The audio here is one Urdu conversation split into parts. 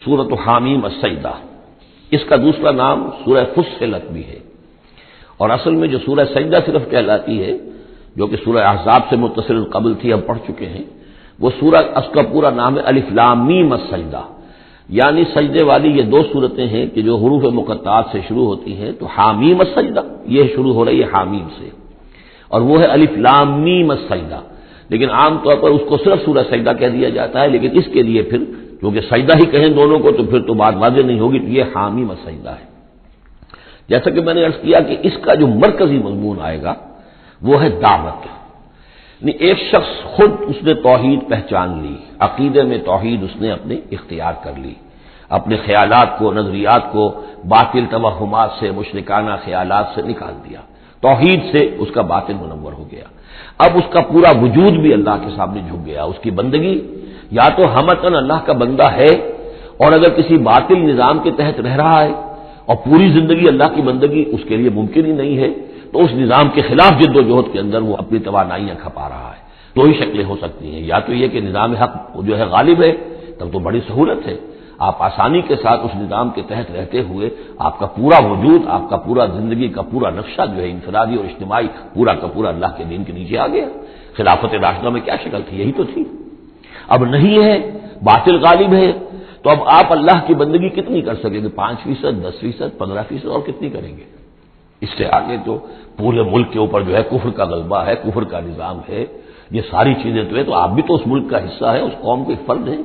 سورۃ حامیم السجدہ، اس کا دوسرا نام سورہ فصلت بھی ہے، اور اصل میں جو سورہ سجدہ صرف کہلاتی ہے، جو کہ سورہ احزاب سے متصل قبل تھی، ہم پڑھ چکے ہیں، وہ سورہ، اس کا پورا نام ہے الف لام میم السجدہ، یعنی سجدے والی یہ دو صورتیں ہیں کہ جو حروف مقطعات سے شروع ہوتی ہیں، تو حامیم السجدہ یہ شروع ہو رہی ہے حامیم سے، اور وہ ہے الف لام میم السجدہ، لیکن عام طور پر اس کو صرف سورہ سجدہ کہہ دیا جاتا ہے، لیکن اس کے لیے پھر کیونکہ سجدہ ہی کہیں دونوں کو تو پھر تو بات واضح نہیں ہوگی، تو یہ حامیم السجدہ ہے۔ جیسا کہ میں نے عرض کیا کہ اس کا جو مرکزی مضمون آئے گا وہ ہے دعوت، یعنی ایک شخص خود اس نے توحید پہچان لی، عقیدے میں توحید اس نے اپنے اختیار کر لی، اپنے خیالات کو، نظریات کو باطل توہمات سے، مشرکانہ خیالات سے نکال دیا، توحید سے اس کا باطن منور ہو گیا۔ اب اس کا پورا وجود بھی اللہ کے سامنے جھک گیا، اس کی بندگی یا تو ہمتن اللہ کا بندہ ہے، اور اگر کسی باطل نظام کے تحت رہ رہا ہے اور پوری زندگی اللہ کی بندگی اس کے لیے ممکن ہی نہیں ہے، تو اس نظام کے خلاف جد و جہد کے اندر وہ اپنی توانائیاں کھپا رہا ہے۔ دو ہی شکلیں ہو سکتی ہیں، یا تو یہ کہ نظام حق جو ہے غالب ہے، تب تو بڑی سہولت ہے، آپ آسانی کے ساتھ اس نظام کے تحت رہتے ہوئے آپ کا پورا وجود، آپ کا پورا زندگی کا پورا نقشہ جو ہے انفرادی اور اجتماعی پورا کا پورا اللہ کے دین کے نیچے آ گیا۔ خلافت راشدہ میں کیا شکل تھی؟ یہی تو تھی۔ اب نہیں ہے، باطل غالب ہے، تو اب آپ اللہ کی بندگی کتنی کر سکیں گے؟ 5%، 10%، 15%، اور کتنی کریں گے؟ اس سے آگے تو پورے ملک کے اوپر جو ہے کفر کا غلبہ ہے، کفر کا نظام ہے، یہ ساری چیزیں تو ہے، تو آپ بھی تو اس ملک کا حصہ ہے، اس قوم کے فرد ہیں۔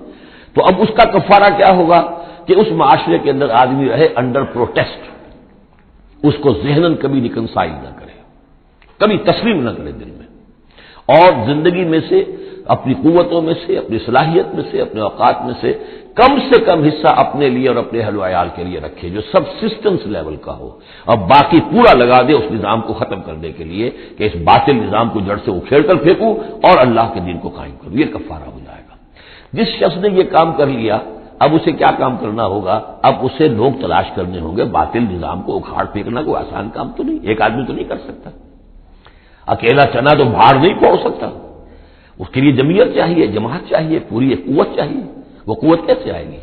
تو اب اس کا کفارہ کیا ہوگا کہ اس معاشرے کے اندر آدمی رہے انڈر پروٹیسٹ، اس کو ذہناً کبھی ریکنسائل نہ کرے، کبھی تسلیم نہ کرے دل میں، اور زندگی میں سے، اپنی قوتوں میں سے، اپنی صلاحیت میں سے، اپنے اوقات میں سے کم حصہ اپنے لیے اور اپنے اہل و عیال کے لیے رکھے، جو سب سسٹمز لیول کا ہو، اور باقی پورا لگا دے اس نظام کو ختم کرنے کے لیے کہ اس باطل نظام کو جڑ سے اکھیڑ کر پھینکوں اور اللہ کے دین کو قائم کروں۔ یہ کفارہ ہو جائے گا۔ جس شخص نے یہ کام کر لیا، اب اسے کیا کام کرنا ہوگا؟ اب اسے لوگ تلاش کرنے ہوں گے، باطل نظام کو اکھاڑ پھینکنا کوئی آسان کام تو نہیں، ایک آدمی تو نہیں کر سکتا، اکیلا چنا تو بھاڑ نہیں پہنچ سکتا، اس کے لیے جمعیت چاہیے، جماعت چاہیے، پوری ایک قوت چاہیے۔ وہ قوت کیسے آئے گی؟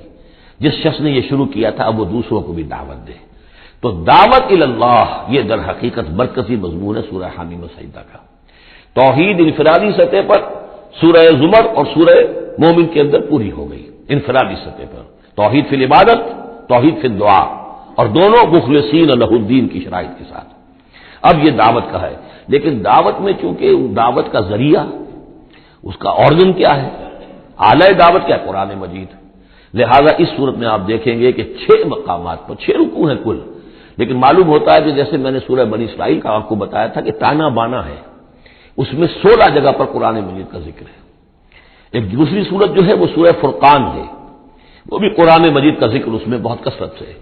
جس شخص نے یہ شروع کیا تھا اب وہ دوسروں کو بھی دعوت دے۔ تو دعوت اللہ یہ در حقیقت مرکزی مضمون ہے سورہ حامیم السجدہ کا۔ توحید انفرادی سطح پر سورہ زمر اور سورہ مومن کے اندر پوری ہو گئی، انفرادی سطح پر توحید فی العبادت، توحید فی الدعا، اور دونوں مخلصین لہ الدین کی شرائط کے ساتھ۔ اب یہ دعوت کا ہے، لیکن دعوت میں چونکہ دعوت کا ذریعہ، اس کا آرگن کیا ہے، اعلی دعوت کیا ہے؟ قرآن مجید۔ لہذا اس صورت میں آپ دیکھیں گے کہ 6 مقامات پر 6 رکوع ہیں کل، لیکن معلوم ہوتا ہے کہ جیسے میں نے سورہ بنی اسرائیل کا آپ کو بتایا تھا کہ تانا بانا ہے، اس میں 16 جگہ پر قرآن مجید کا ذکر ہے۔ ایک دوسری صورت جو ہے وہ سورہ فرقان ہے، وہ بھی قرآن مجید کا ذکر اس میں بہت کثرت سے ہے۔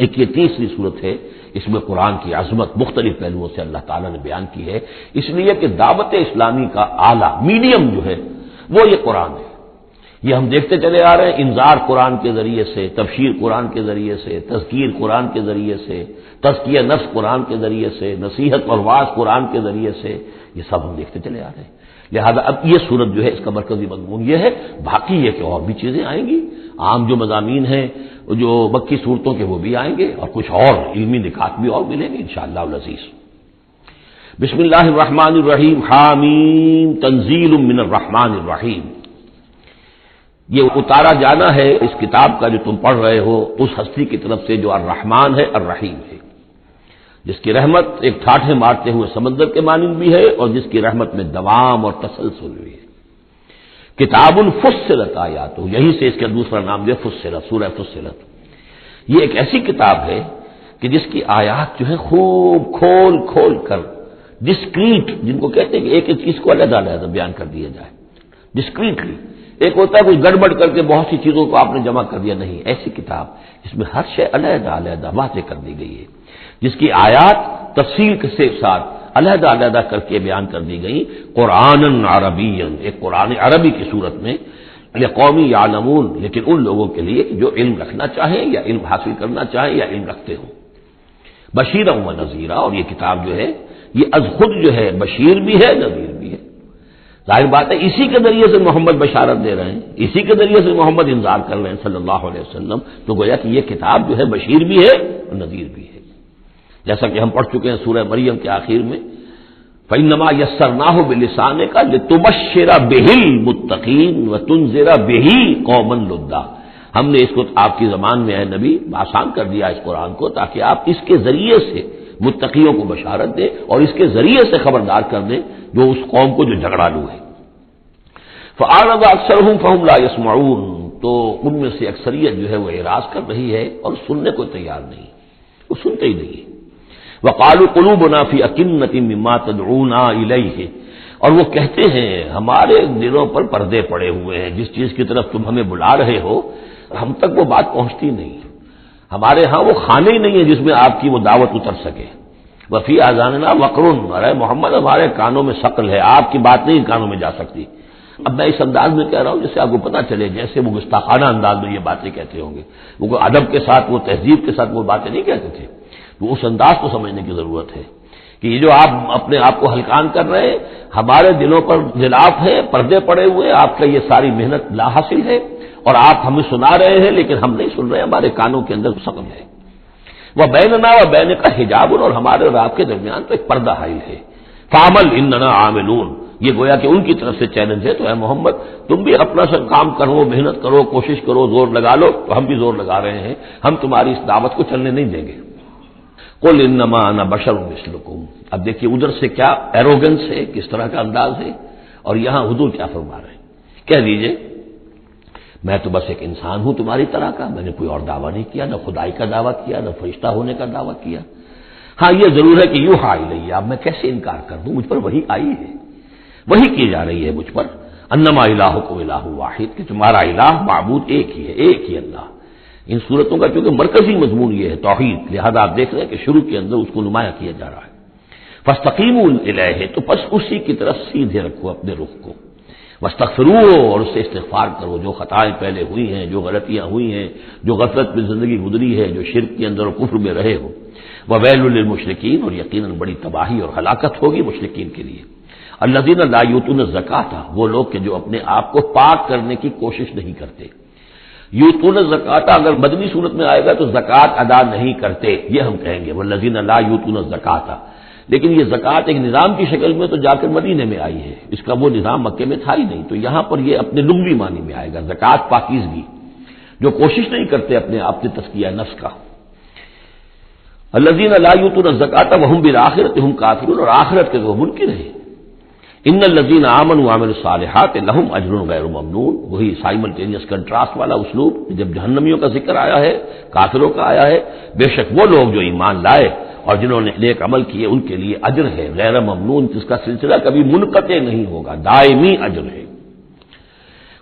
ایک یہ تیسری صورت ہے، اس میں قرآن کی عظمت مختلف پہلوؤں سے اللہ تعالیٰ نے بیان کی ہے، اس لیے کہ دعوت اسلامی کا اعلیٰ میڈیم جو ہے وہ یہ قرآن ہے۔ یہ ہم دیکھتے چلے آ رہے ہیں، انذار قرآن کے ذریعے سے، تبشیر قرآن کے ذریعے سے، تذکیر قرآن کے ذریعے سے، تزکیہ نفس قرآن کے ذریعے سے، نصیحت اور وعظ قرآن کے ذریعے سے، یہ سب ہم دیکھتے چلے آ رہے ہیں۔ لہذا اب یہ صورت جو ہے اس کا مرکزی مضمون یہ ہے، باقی یہ کہ اور بھی چیزیں آئیں گی، عام جو مضامین ہیں جو مکی صورتوں کے وہ بھی آئیں گے، اور کچھ اور علمی نکات بھی اور ملیں گے انشاءاللہ العزیز۔ بسم اللہ الرحمن الرحیم، حامیم تنزیل من الرحمن الرحیم۔ یہ اتارا جانا ہے اس کتاب کا جو تم پڑھ رہے ہو اس ہستی کی طرف سے جو الرحمن ہے، الرحیم ہے، جس کی رحمت ایک ٹھاٹھے مارتے ہوئے سمندر کے مانند بھی ہے اور جس کی رحمت میں دوام اور تسلسل بھی ہے۔ کتاب فصلت آیاتہ، یہیں سے اس کا دوسرا نام جو ہے فصلت، سورہ فصلت۔ یہ ایک ایسی کتاب ہے کہ جس کی آیات جو ہے خوب کھول کھول کر ڈسکریٹ، جن کو کہتے ہیں کہ ایک ایک چیز کو علیحدہ علیحدہ بیان کر دیا جائے ڈسکریٹلی۔ ایک ہوتا ہے کچھ گڑبڑ کر کے بہت سی چیزوں کو آپ نے جمع کر دیا، نہیں، ایسی کتاب جس میں ہر شے علیحدہ علیحدہ واضح کر دی گئی ہے، جس کی آیات تفصیل کے ساتھ علیحدہ علیحدہ کر کے بیان کر دی گئی، قرآن عربی، ایک قرآن عربی کی صورت میں، لقومی یعلمون، لیکن ان لوگوں کے لیے جو علم رکھنا چاہیں یا علم حاصل کرنا چاہیں یا علم رکھتے ہوں، بشیرا و نذیرا، اور یہ کتاب جو ہے یہ از خود جو ہے بشیر بھی ہے، نذیر بھی ہے۔ ظاہر بات ہے اسی کے ذریعے سے محمد بشارت دے رہے ہیں، اسی کے ذریعے سے محمد انذار کر رہے ہیں صلی اللہ علیہ وسلم، تو گویا کہ یہ کتاب جو ہے بشیر بھی ہے اور نذیر بھی ہے، جیسا کہ ہم پڑھ چکے ہیں سورہ مریم کے آخر میں فَإِنَّمَا يَسَّرْنَاهُ بِلِسَانِكَ لِتُبَشِّرَ بِهِ الْمُتَّقِينَ وَتُنذِرَ بِهِ قَوْمًا لُدًّا، ہم نے اس کو آپ کی زبان میں اے نبی آسان کر دیا اس قرآن کو تاکہ آپ اس کے ذریعے سے متقیوں کو بشارت دیں اور اس کے ذریعے سے خبردار کر دیں جو اس قوم کو جو جھگڑالو ہے۔ فَأَعْرَضَ أَكْثَرُهُمْ فَهُمْ لَا يَسْمَعُونَ، تو ان میں سے اکثریت جو ہے وہ اعراض کر رہی ہے اور سننے کو تیار نہیں، وہ سنتے ہی نہیں ہے۔ وَقَالُوا قُلُوبُنَا فِي أَكِنَّةٍ مِّمَّا تَدْعُونَا إِلَيْهِ، اور وہ کہتے ہیں ہمارے دلوں پر پردے پڑے ہوئے ہیں، جس چیز کی طرف تم ہمیں بلا رہے ہو ہم تک وہ بات پہنچتی نہیں، ہمارے ہاں وہ خانے ہی نہیں ہے جس میں آپ کی وہ دعوت اتر سکے۔ وَفِي آذَانِنَا وَقْرٌ، ارے محمد ہمارے کانوں میں ثقل ہے، آپ کی بات نہیں کانوں میں جا سکتی۔ اب میں اس انداز میں کہہ رہا ہوں جس سے آپ کو پتہ چلے جیسے وہ گستاخانہ انداز میں یہ باتیں کہتے ہوں گے، وہ ادب کے ساتھ وہ تہذیب کے ساتھ وہ باتیں نہیں کہتے تھے، تو اس انداز کو سمجھنے کی ضرورت ہے کہ یہ جو آپ اپنے آپ کو ہلکان کر رہے ہیں، ہمارے دلوں پر غلاف ہے، پردے پڑے ہوئے، آپ کا یہ ساری محنت لا حاصل ہے اور آپ ہمیں سنا رہے ہیں لیکن ہم نہیں سن رہے، ہمارے کانوں کے اندر سقم ہے۔ وہ بیننا و بین کا حجاب، اور ہمارے اور آپ کے درمیان تو ایک پردہ حائل ہے۔ فعمل اننا عاملون، یہ گویا کہ ان کی طرف سے چیلنج ہے، تو اے محمد تم بھی اپنا سب کام کرو، محنت کرو، کوشش کرو، زور لگا لو، تو ہم بھی زور لگا رہے ہیں، ہم تمہاری اس دعوت کو چلنے نہیں دیں گے۔ قل انما انا بشر مثلکم، اب دیکھیے ادھر سے کیا ایروگنس ہے، کس طرح کا انداز ہے، اور یہاں حضور کیا فرما رہے ہیں، کہہ دیجئے میں تو بس ایک انسان ہوں تمہاری طرح کا، میں نے کوئی اور دعویٰ نہیں کیا، نہ خدائی کا دعویٰ کیا، نہ فرشتہ ہونے کا دعویٰ کیا۔ ہاں یہ ضرور ہے کہ یوحیٰ الیہ، اب میں کیسے انکار کر دوں، مجھ پر وحی آئی ہے، وحی کی جا رہی ہے مجھ پر، انما الہکم الہ واحد، کہ تمہارا الہ معبود ایک ہی ہے، ایک ہی اللہ۔ ان صورتوں کا چونکہ مرکزی مضمون یہ ہے توحید، لہذا آپ دیکھ رہے ہیں کہ شروع کے اندر اس کو نمایاں کیا جا رہا ہے۔ فاستقیموا الیہ، تو بس اسی کی طرف سیدھے رکھو اپنے رخ کو، واستغفروہ، اور اس سے استغفار کرو، جو خطائیں پہلے ہوئی ہیں، جو غلطیاں ہوئی ہیں، جو غفلت میں زندگی گزری ہے، جو شرک کے اندر اور کفر میں رہے ہو۔ وویل للمشرکین، اور یقیناً بڑی تباہی اور ہلاکت ہوگی مشرکین کے لیے۔ الذین لا یؤتون الزکاۃ، وہ لوگ کہ جو اپنے آپ کو پاک کرنے کی کوشش نہیں کرتے۔ یؤتون الزکاۃ اگر مدنی صورت میں آئے گا تو زکوٰۃ ادا نہیں کرتے، یہ ہم کہیں گے والذین لا یؤتون الزکاۃ، لیکن یہ زکوٰۃ ایک نظام کی شکل میں تو جا کر مدینے میں آئی ہے، اس کا وہ نظام مکے میں تھا ہی نہیں، تو یہاں پر یہ اپنے لغوی معنی میں آئے گا، زکوٰۃ پاکیزگی، جو کوشش نہیں کرتے اپنے آپ سے تزکیہ نفس کا۔ الذین لا یؤتون الزکاۃ وهم بالآخرۃ هم کافرون، اور آخرت کے وہ منکر ہیں۔ ان الذین آمنوا وعملوا الصالحات لهم اجر غیر ممنون، وہی سائملٹینیس کنٹراسٹ والا اسلوب، جب جہنمیوں کا ذکر آیا ہے، کافروں کا آیا ہے، بے شک وہ لوگ جو ایمان لائے اور جنہوں نے نیک عمل کیے ان کے لیے اجر ہے غیر ممنون، جس کا سلسلہ کبھی منقطع نہیں ہوگا، دائمی اجر ہے۔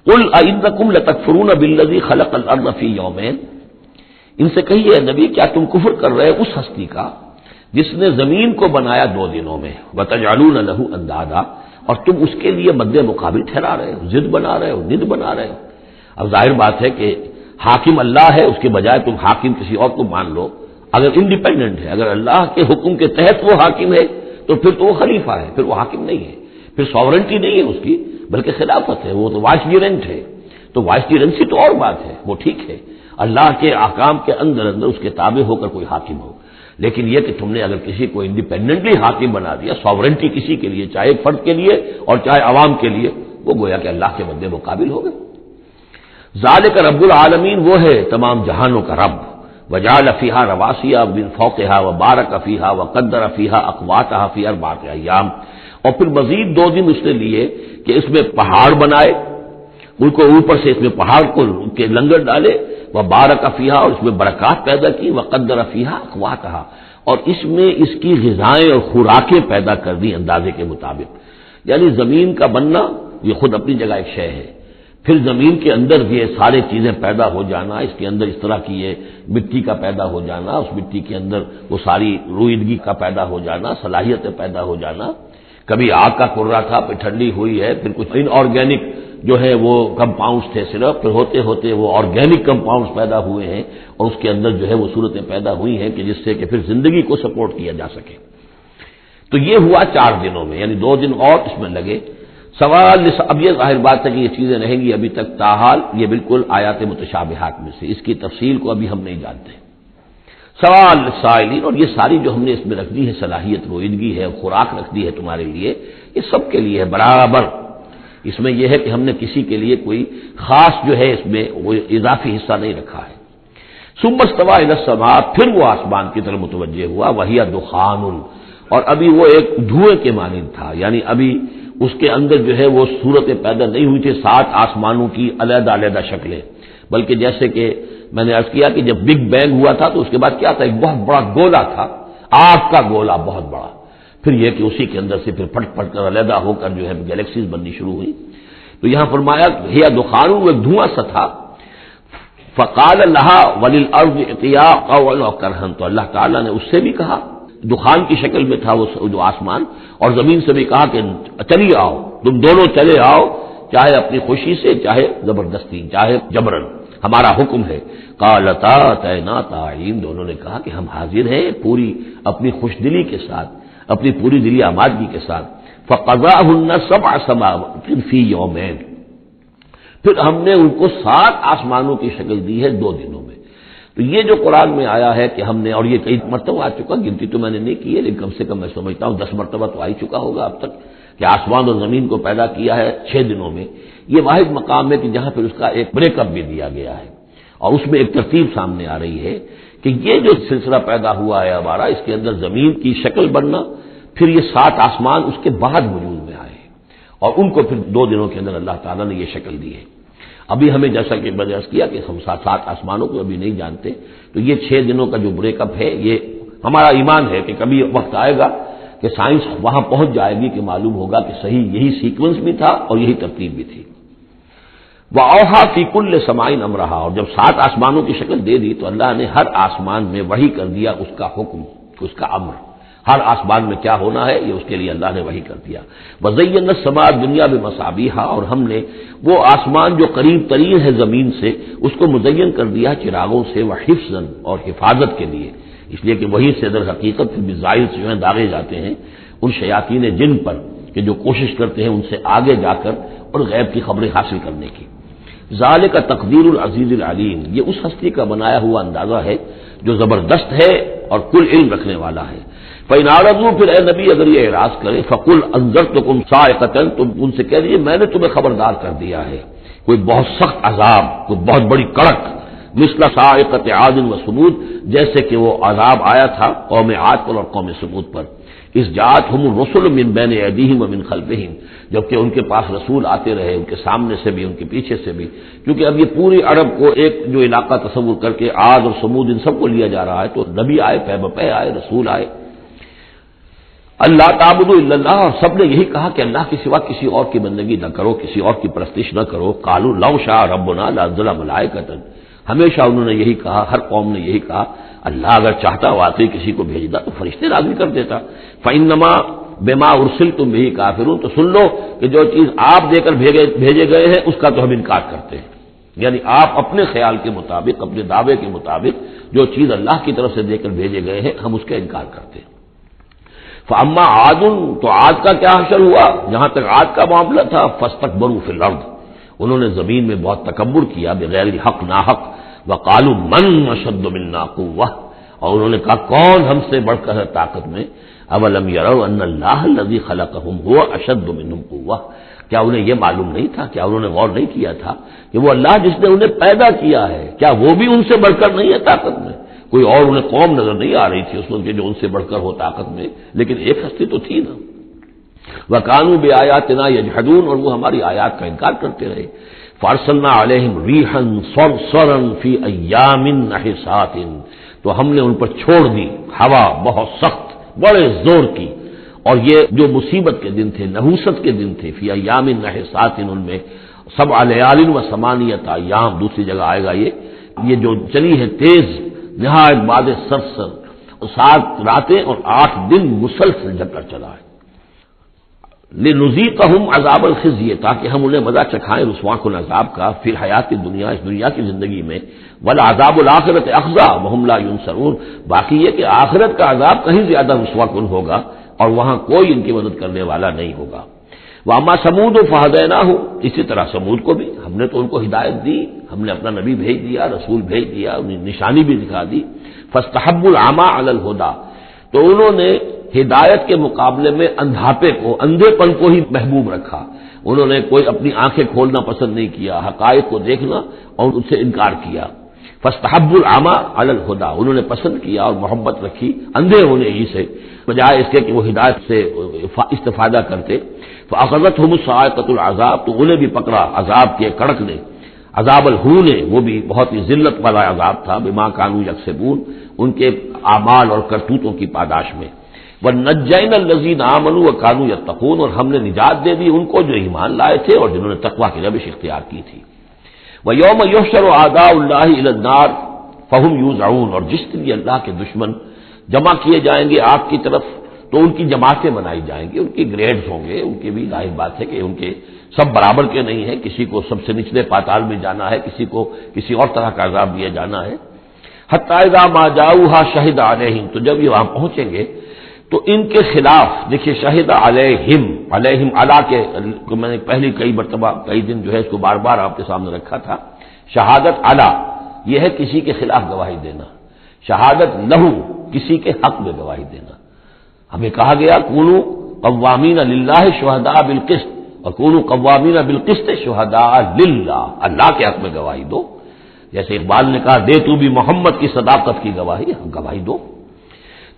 قل ائنکم لتکفرون بالذی خلق الارض فی یومین، ان سے کہیے نبی کیا تم کفر کر رہے اس ہستی کا جس نے زمین کو بنایا 2 دنوں میں، وتجعلون له اندادا، اور تم اس کے لیے مد مقابل ٹھہرا رہے ہو، ضد بنا رہے ہو، ند بنا رہے ہو۔ اب ظاہر بات ہے کہ حاکم اللہ ہے، اس کے بجائے تم حاکم کسی اور کو مان لو، اگر انڈیپینڈنٹ ہے، اگر اللہ کے حکم کے تحت وہ حاکم ہے تو پھر تو وہ خلیفہ ہے، پھر وہ حاکم نہیں ہے، پھر ساورنٹی نہیں ہے اس کی بلکہ خلافت ہے، وہ تو وائسریجنٹ ہے، تو وائسریجنسی تو اور بات ہے، وہ ٹھیک ہے، اللہ کے احکام کے اندر اس کے تابع ہو کر کوئی حاکم ہو، لیکن یہ کہ تم نے اگر کسی کو انڈیپینڈنٹلی حاکم بنا دیا، ساورنٹی کسی کے لیے، چاہے فرد کے لیے اور چاہے عوام کے لیے، وہ گویا کہ اللہ کے مد مقابل ہو گئے۔ ذالک رب العالمین، وہ ہے تمام جہانوں کا رب، وجعل فیہا رواسیہ من فوقہا وبارک فیہا وقدر فیہا اقواتہا فی 4 ایام، اور پھر مزید 2 دن اس نے لیے کہ اس میں پہاڑ بنائے، ان کو اوپر سے اس میں پہاڑ کو کے لنگر ڈالے، وبارک فیہا، اور اس میں برکات پیدا کی، وقدر فیہا اقواتہا، اور اس میں اس کی غذائیں اور خوراکیں پیدا کر دی اندازے کے مطابق۔ یعنی زمین کا بننا یہ خود اپنی جگہ ایک شے ہے، پھر زمین کے اندر یہ سارے چیزیں پیدا ہو جانا، اس کے اندر اس طرح کی یہ مٹی کا پیدا ہو جانا، اس مٹی کے اندر وہ ساری روئیدگی کا پیدا ہو جانا، صلاحیتیں پیدا ہو جانا، کبھی آگ کا کرا تھا پھر ٹھنڈی ہوئی ہے، پھر کچھ ان آرگینک جو ہے وہ کمپاؤنڈز تھے صرف، پھر ہوتے ہوتے وہ آرگینک کمپاؤنڈز پیدا ہوئے ہیں اور اس کے اندر جو ہے وہ صورتیں پیدا ہوئی ہیں کہ جس سے کہ پھر زندگی کو سپورٹ کیا جا سکے۔ تو یہ ہوا 4 دنوں میں، یعنی 2 دن اور اس میں لگے، سوال اب یہ ظاہر بات ہے کہ یہ چیزیں رہیں گی ابھی تک، تاحال یہ بالکل آیات متشابہات میں سے، اس کی تفصیل کو ابھی ہم نہیں جانتے۔ سوال سائلین، اور یہ ساری جو ہم نے اس میں رکھ دی ہے صلاحیت روئندگی ہے، خوراک رکھ دی ہے تمہارے لیے، یہ سب کے لیے ہے برابر۔ اس میں یہ ہے کہ ہم نے کسی کے لیے کوئی خاص جو ہے اس میں وہ اضافی حصہ نہیں رکھا ہے۔ ثم استوى الى السماء، پھر وہ آسمان کی طرف متوجہ ہوا، وہی دخان، اور ابھی وہ ایک دھوئیں کے مانند تھا، یعنی ابھی اس کے اندر جو ہے وہ صورتیں پیدا نہیں ہوئی تھی 7 آسمانوں کی علیحدہ علیحدہ شکلیں، بلکہ جیسے کہ میں نے عرض کیا کہ جب بگ بینگ ہوا تھا تو اس کے بعد کیا تھا، ایک بہت بڑا گولا تھا، آگ کا گولا بہت بڑا، پھر یہ کہ اسی کے اندر سے پھر پھٹ پھٹ کر علیحدہ ہو کر جو ہے گیلیکسیز بننی شروع ہوئی۔ تو یہاں فرمایا ہی دخان، وہ ایک دھواں سا تھا، فقال لها وللارض ائتيا طوعا وكرها، تو اللہ تعالیٰ نے اس سے بھی کہا، دخان کی شکل میں تھا وہ جو آسمان، اور زمین سے بھی کہا کہ چلیے آؤ، تم دونوں چلے آؤ، چاہے اپنی خوشی سے، چاہے زبردستی، چاہے جبرن، ہمارا حکم ہے۔ قالتا اتینا طاعین، دونوں نے کہا کہ ہم حاضر ہیں پوری اپنی خوش دلی کے ساتھ، اپنی پوری دلی آمادگی کے ساتھ۔ فقضاهن 7 سماوات فی یومین، پھر ہم نے ان کو 7 آسمانوں کی شکل دی ہے 2 دنوں میں۔ تو یہ جو قرآن میں آیا ہے کہ ہم نے، اور یہ کئی مرتبہ آ چکا، گنتی تو میں نے نہیں کی ہے لیکن کم سے کم میں سمجھتا ہوں 10 مرتبہ تو آ ہی چکا ہوگا اب تک، کہ آسمان اور زمین کو پیدا کیا ہے 6 دنوں میں۔ یہ واحد مقام ہے کہ جہاں پھر اس کا ایک بریک اپ بھی دیا گیا ہے، اور اس میں ایک ترتیب سامنے آ رہی ہے کہ یہ جو سلسلہ پیدا ہوا ہے ہمارا، اس کے اندر زمین کی شکل بننا، پھر یہ 7 آسمان اس کے بعد وجود میں آئے، اور ان کو پھر 2 دنوں کے اندر اللہ تعالیٰ نے یہ شکل دی ہے۔ ابھی ہمیں جیسا کہ میں نے عرض کیا کہ ہم 7 آسمانوں کو ابھی نہیں جانتے، تو یہ 6 دنوں کا جو بریک اپ ہے، یہ ہمارا ایمان ہے کہ کبھی وقت آئے گا کہ سائنس وہاں پہنچ جائے گی کہ معلوم ہوگا کہ صحیح یہی سیکوینس بھی تھا اور یہی ترتیب بھی تھی۔ وَأَوْحَىٰ فِي كُلِّ سَمَاءٍ أَمْرَهَا، اور جب 7 آسمانوں کی شکل دے دی تو اللہ نے ہر آسمان میں وحی کر دیا اس کا حکم، اس کا امر، ہر آسمان میں کیا ہونا ہے یہ اس کے لیے اللہ نے وحی کر دیا۔ وَزَيَّنَّا السَّمَاءَ الدُّنْيَا بِمَصَابِيحَ، اور ہم نے وہ آسمان جو قریب ترین ہے زمین سے اس کو مزین کر دیا چراغوں سے، وحفظاً، اور حفاظت کے لیے، اس لیے کہ وہی سے در حقیقت میزائل جو ہیں داغے جاتے ہیں ان شیاطین جن پر کہ جو کوشش کرتے ہیں ان سے آگے جا کر اور غیب کی خبریں حاصل کرنے کی۔ ذالک تقدیر العزیز العلیم، یہ اس ہستی کا بنایا ہوا اندازہ ہے جو زبردست ہے اور کل علم رکھنے والا ہے۔ فَإِنْ أَعْرَضُوا، پھر اے نبی اگر یہ اعراض کرے، فَقُلْ أَنذَرْتُكُمْ صَاعِقَةً، تم ان سے کہہ دیجیے میں نے تمہیں خبردار کر دیا ہے کوئی بہت سخت عذاب، کوئی بہت بڑی کڑک، مثل صاعقۃ عاد و ثمود، جیسے کہ وہ عذاب آیا تھا قوم عاد پر اور قوم ثمود پر، اس جاءتہم الرسل من بین ایدیہم ومن خلفہم، جبکہ ان کے پاس رسول آتے رہے ان کے سامنے سے بھی ان کے پیچھے سے بھی، کیونکہ اب یہ پوری عرب کو ایک جو علاقہ تصور کر کے عاد اور ثمود ان سب کو لیا جا رہا ہے، تو نبی آئے، پے بپے آئے، رسول آئے۔ اللہ تعبدوا الا اللہ، اور سب نے یہی کہا کہ اللہ کے سوا کسی اور کی بندگی نہ کرو، کسی اور کی پرستش نہ کرو۔ قالوا لو شاء ربنا لانزل ملائکۃ، ہمیشہ انہوں نے یہی کہا، ہر قوم نے یہی کہا اللہ اگر چاہتا واقعی کسی کو بھیجتا تو فرشتے نازل کر دیتا۔ فانما بما ارسلتم به کافرون، تو سن لو کہ جو چیز آپ دے کر بھیجے گئے ہیں اس کا تو ہم انکار کرتے ہیں، یعنی آپ اپنے خیال کے مطابق، اپنے دعوے کے مطابق جو چیز اللہ کی طرف سے دے کر بھیجے گئے ہیں ہم اس کا انکار کرتے ہیں۔ فاما عاد، تو عاد کا کیا حشر ہوا، جہاں تک عاد کا معاملہ تھا، فاستکبروا فی الارض، انہوں نے زمین میں بہت تکبر کیا بغیر حق ناحق، وقالوا من اشد منا قوہ، اور انہوں نے کہا کون ہم سے بڑھ کر ہے طاقت میں۔ اولم یروا ان اللہ الذی خلقهم هو اشد منهم قوہ، کیا انہیں یہ معلوم نہیں تھا، کیا انہوں نے غور نہیں کیا تھا کہ وہ اللہ جس نے انہیں پیدا کیا ہے کیا وہ بھی ان سے بڑھ کر نہیں ہے طاقت میں؟ کوئی اور انہیں قوم نظر نہیں آ رہی تھی اس وقت جو ان سے بڑھ کر ہو طاقت میں، لیکن ایک ہستی تو تھی نا۔ وَكَانُوا بِآيَاتِنَا يَجْحَدُونَ، اور وہ ہماری آیات کا انکار کرتے رہے۔ فَأَرْسَلْنَا عَلَيْهِمْ رِيحًا صَرْصَرًا فِي أَيَّامٍ نَحِسَاتٍ، تو ہم نے ان پر چھوڑ دی ہوا بہت سخت، بڑے زور کی، اور یہ جو مصیبت کے دن تھے، نحوست کے دن تھے، فی ایام نحسات، ان میں 7 لیال و 8 ایام، دوسری جگہ آئے گا یہ جو چلی ہے تیز نہایت باد سرسر، 7 راتیں اور 8 دن مسلسل جب کر چلا ہے۔ لنذیقہم عذاب الخزی، تاکہ ہم انہیں مزہ چکھائیں رسوا کن عذاب کا، پھر حیات دنیا، اس دنیا کی زندگی میں، والعذاب الآخرۃ اخزی وہم لا ینصرون، باقی یہ کہ آخرت کا عذاب کہیں زیادہ رسوا کن ہوگا اور وہاں کوئی ان کی مدد کرنے والا نہیں ہوگا۔ واما سمود فہدیناہم، اسی طرح سمود کو بھی ہم نے تو ان کو ہدایت دی، ہم نے اپنا نبی بھیج دیا، رسول بھیج دیا، انہیں نشانی بھی دکھا دی، فاستحبوا العمى علی الہدی، تو انہوں نے ہدایت کے مقابلے میں اندھاپے کو، اندھے پن کو ہی محبوب رکھا، انہوں نے کوئی اپنی آنکھیں کھولنا پسند نہیں کیا، حقائق کو دیکھنا اور اس سے انکار کیا، فاستحبوا العمى علی الہدی، انہوں نے پسند کیا اور محبت رکھی اندھے ہونے ہی سے، بجائے اس کے کہ وہ ہدایت سے استفادہ کرتے، فاخذتهم الصاعقۃ العذاب، تو انہیں بھی پکڑا عذاب کے کڑک نے، عذاب الہون، وہ بھی بہت ہی ذلت والا عذاب تھا، بما كانوا یکسبون، ان کے اعمال اور کرتوتوں کی پاداش میں، وَنَجَّيْنَا الَّذِينَ آمَنُوا وَكَانُوا يَتَّقُونَ، اور ہم نے نجات دے دی ان کو جو ایمان لائے تھے اور جنہوں نے تقوی کی روش اختیار کی تھی، وَيَوْمَ يُحْشَرُ أَعْدَاءُ اللَّهِ إِلَى النَّارِ فَهُمْ يُوزَعُونَ، اور جس دن یہ اللہ کے دشمن جمع کیے جائیں گے آگ کی طرف تو ان کی جماعتیں بنائی جائیں گی، ان کی گریڈز ہوں گے، ان کی بھی ظاہر بات ہے کہ ان کے سب برابر کے نہیں ہیں، کسی کو سب سے نچلے پاتال میں جانا ہے، کسی کو کسی اور طرح کا عذاب دیا جانا ہے، حتی اذا ما جاؤوها شہد علیہم، تو جب یہ وہاں پہنچیں گے تو ان کے خلاف، دیکھیے شہد علیہم، علیہم علی کے میں نے پہلی کئی مرتبہ کئی دن جو ہے اس کو بار بار آپ کے سامنے رکھا تھا، شہادت علی یہ ہے کسی کے خلاف گواہی دینا، شہادت لہو کسی کے حق میں گواہی دینا، ہمیں کہا گیا کونوا قوامین للہ شہداء بالقسط، اور کونوا قوامین بالقسط شہداء للہ، اللہ کے حق میں گواہی دو، جیسے اقبال نے کہا دے تو بھی محمد کی صداقت کی گواہی دو،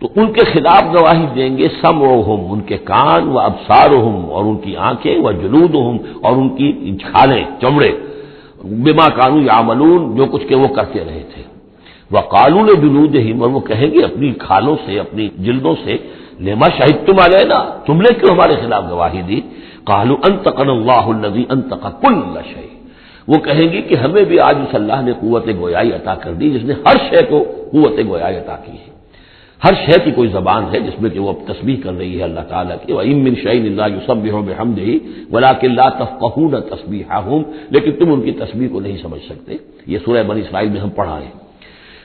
تو ان کے خلاف گواہی دیں گے سمعہم، ان کے کان، و ابصارہم، اور ان کی آنکھیں، و جلودہم، اور ان کی کھالیں چمڑے، بما کانوا یعملون، جو کچھ کہ وہ کرتے رہے تھے، وقالوا لجلودہم، اور وہ کہیں گے اپنی کھالوں سے، اپنی جلدوں سے، لما شہدتم علینا، تم نے کیوں ہمارے خلاف گواہی دی، قالوا انطقنا اللہ الذی انطق کل شیء، وہ کہیں گے کہ ہمیں بھی آج اس اللہ نے قوت گویائی عطا کر دی جس نے ہر شے کو قوت گویائی عطا کی ہے، ہر شے کی کوئی زبان ہے جس میں کہ وہ تسبیح کر رہی ہے اللہ تعالیٰ کی، وَإِن مِّن شَيْءٍ إِلَّا يُسَبِّحُ بِحَمْدِهِ وَلَٰكِن لَّا تَفْقَهُونَ تَسْبِيحَهُمْ، لیکن تم ان کی تسبیح کو نہیں سمجھ سکتے، یہ سورہ بنی اسرائیل میں ہم پڑھا ہے،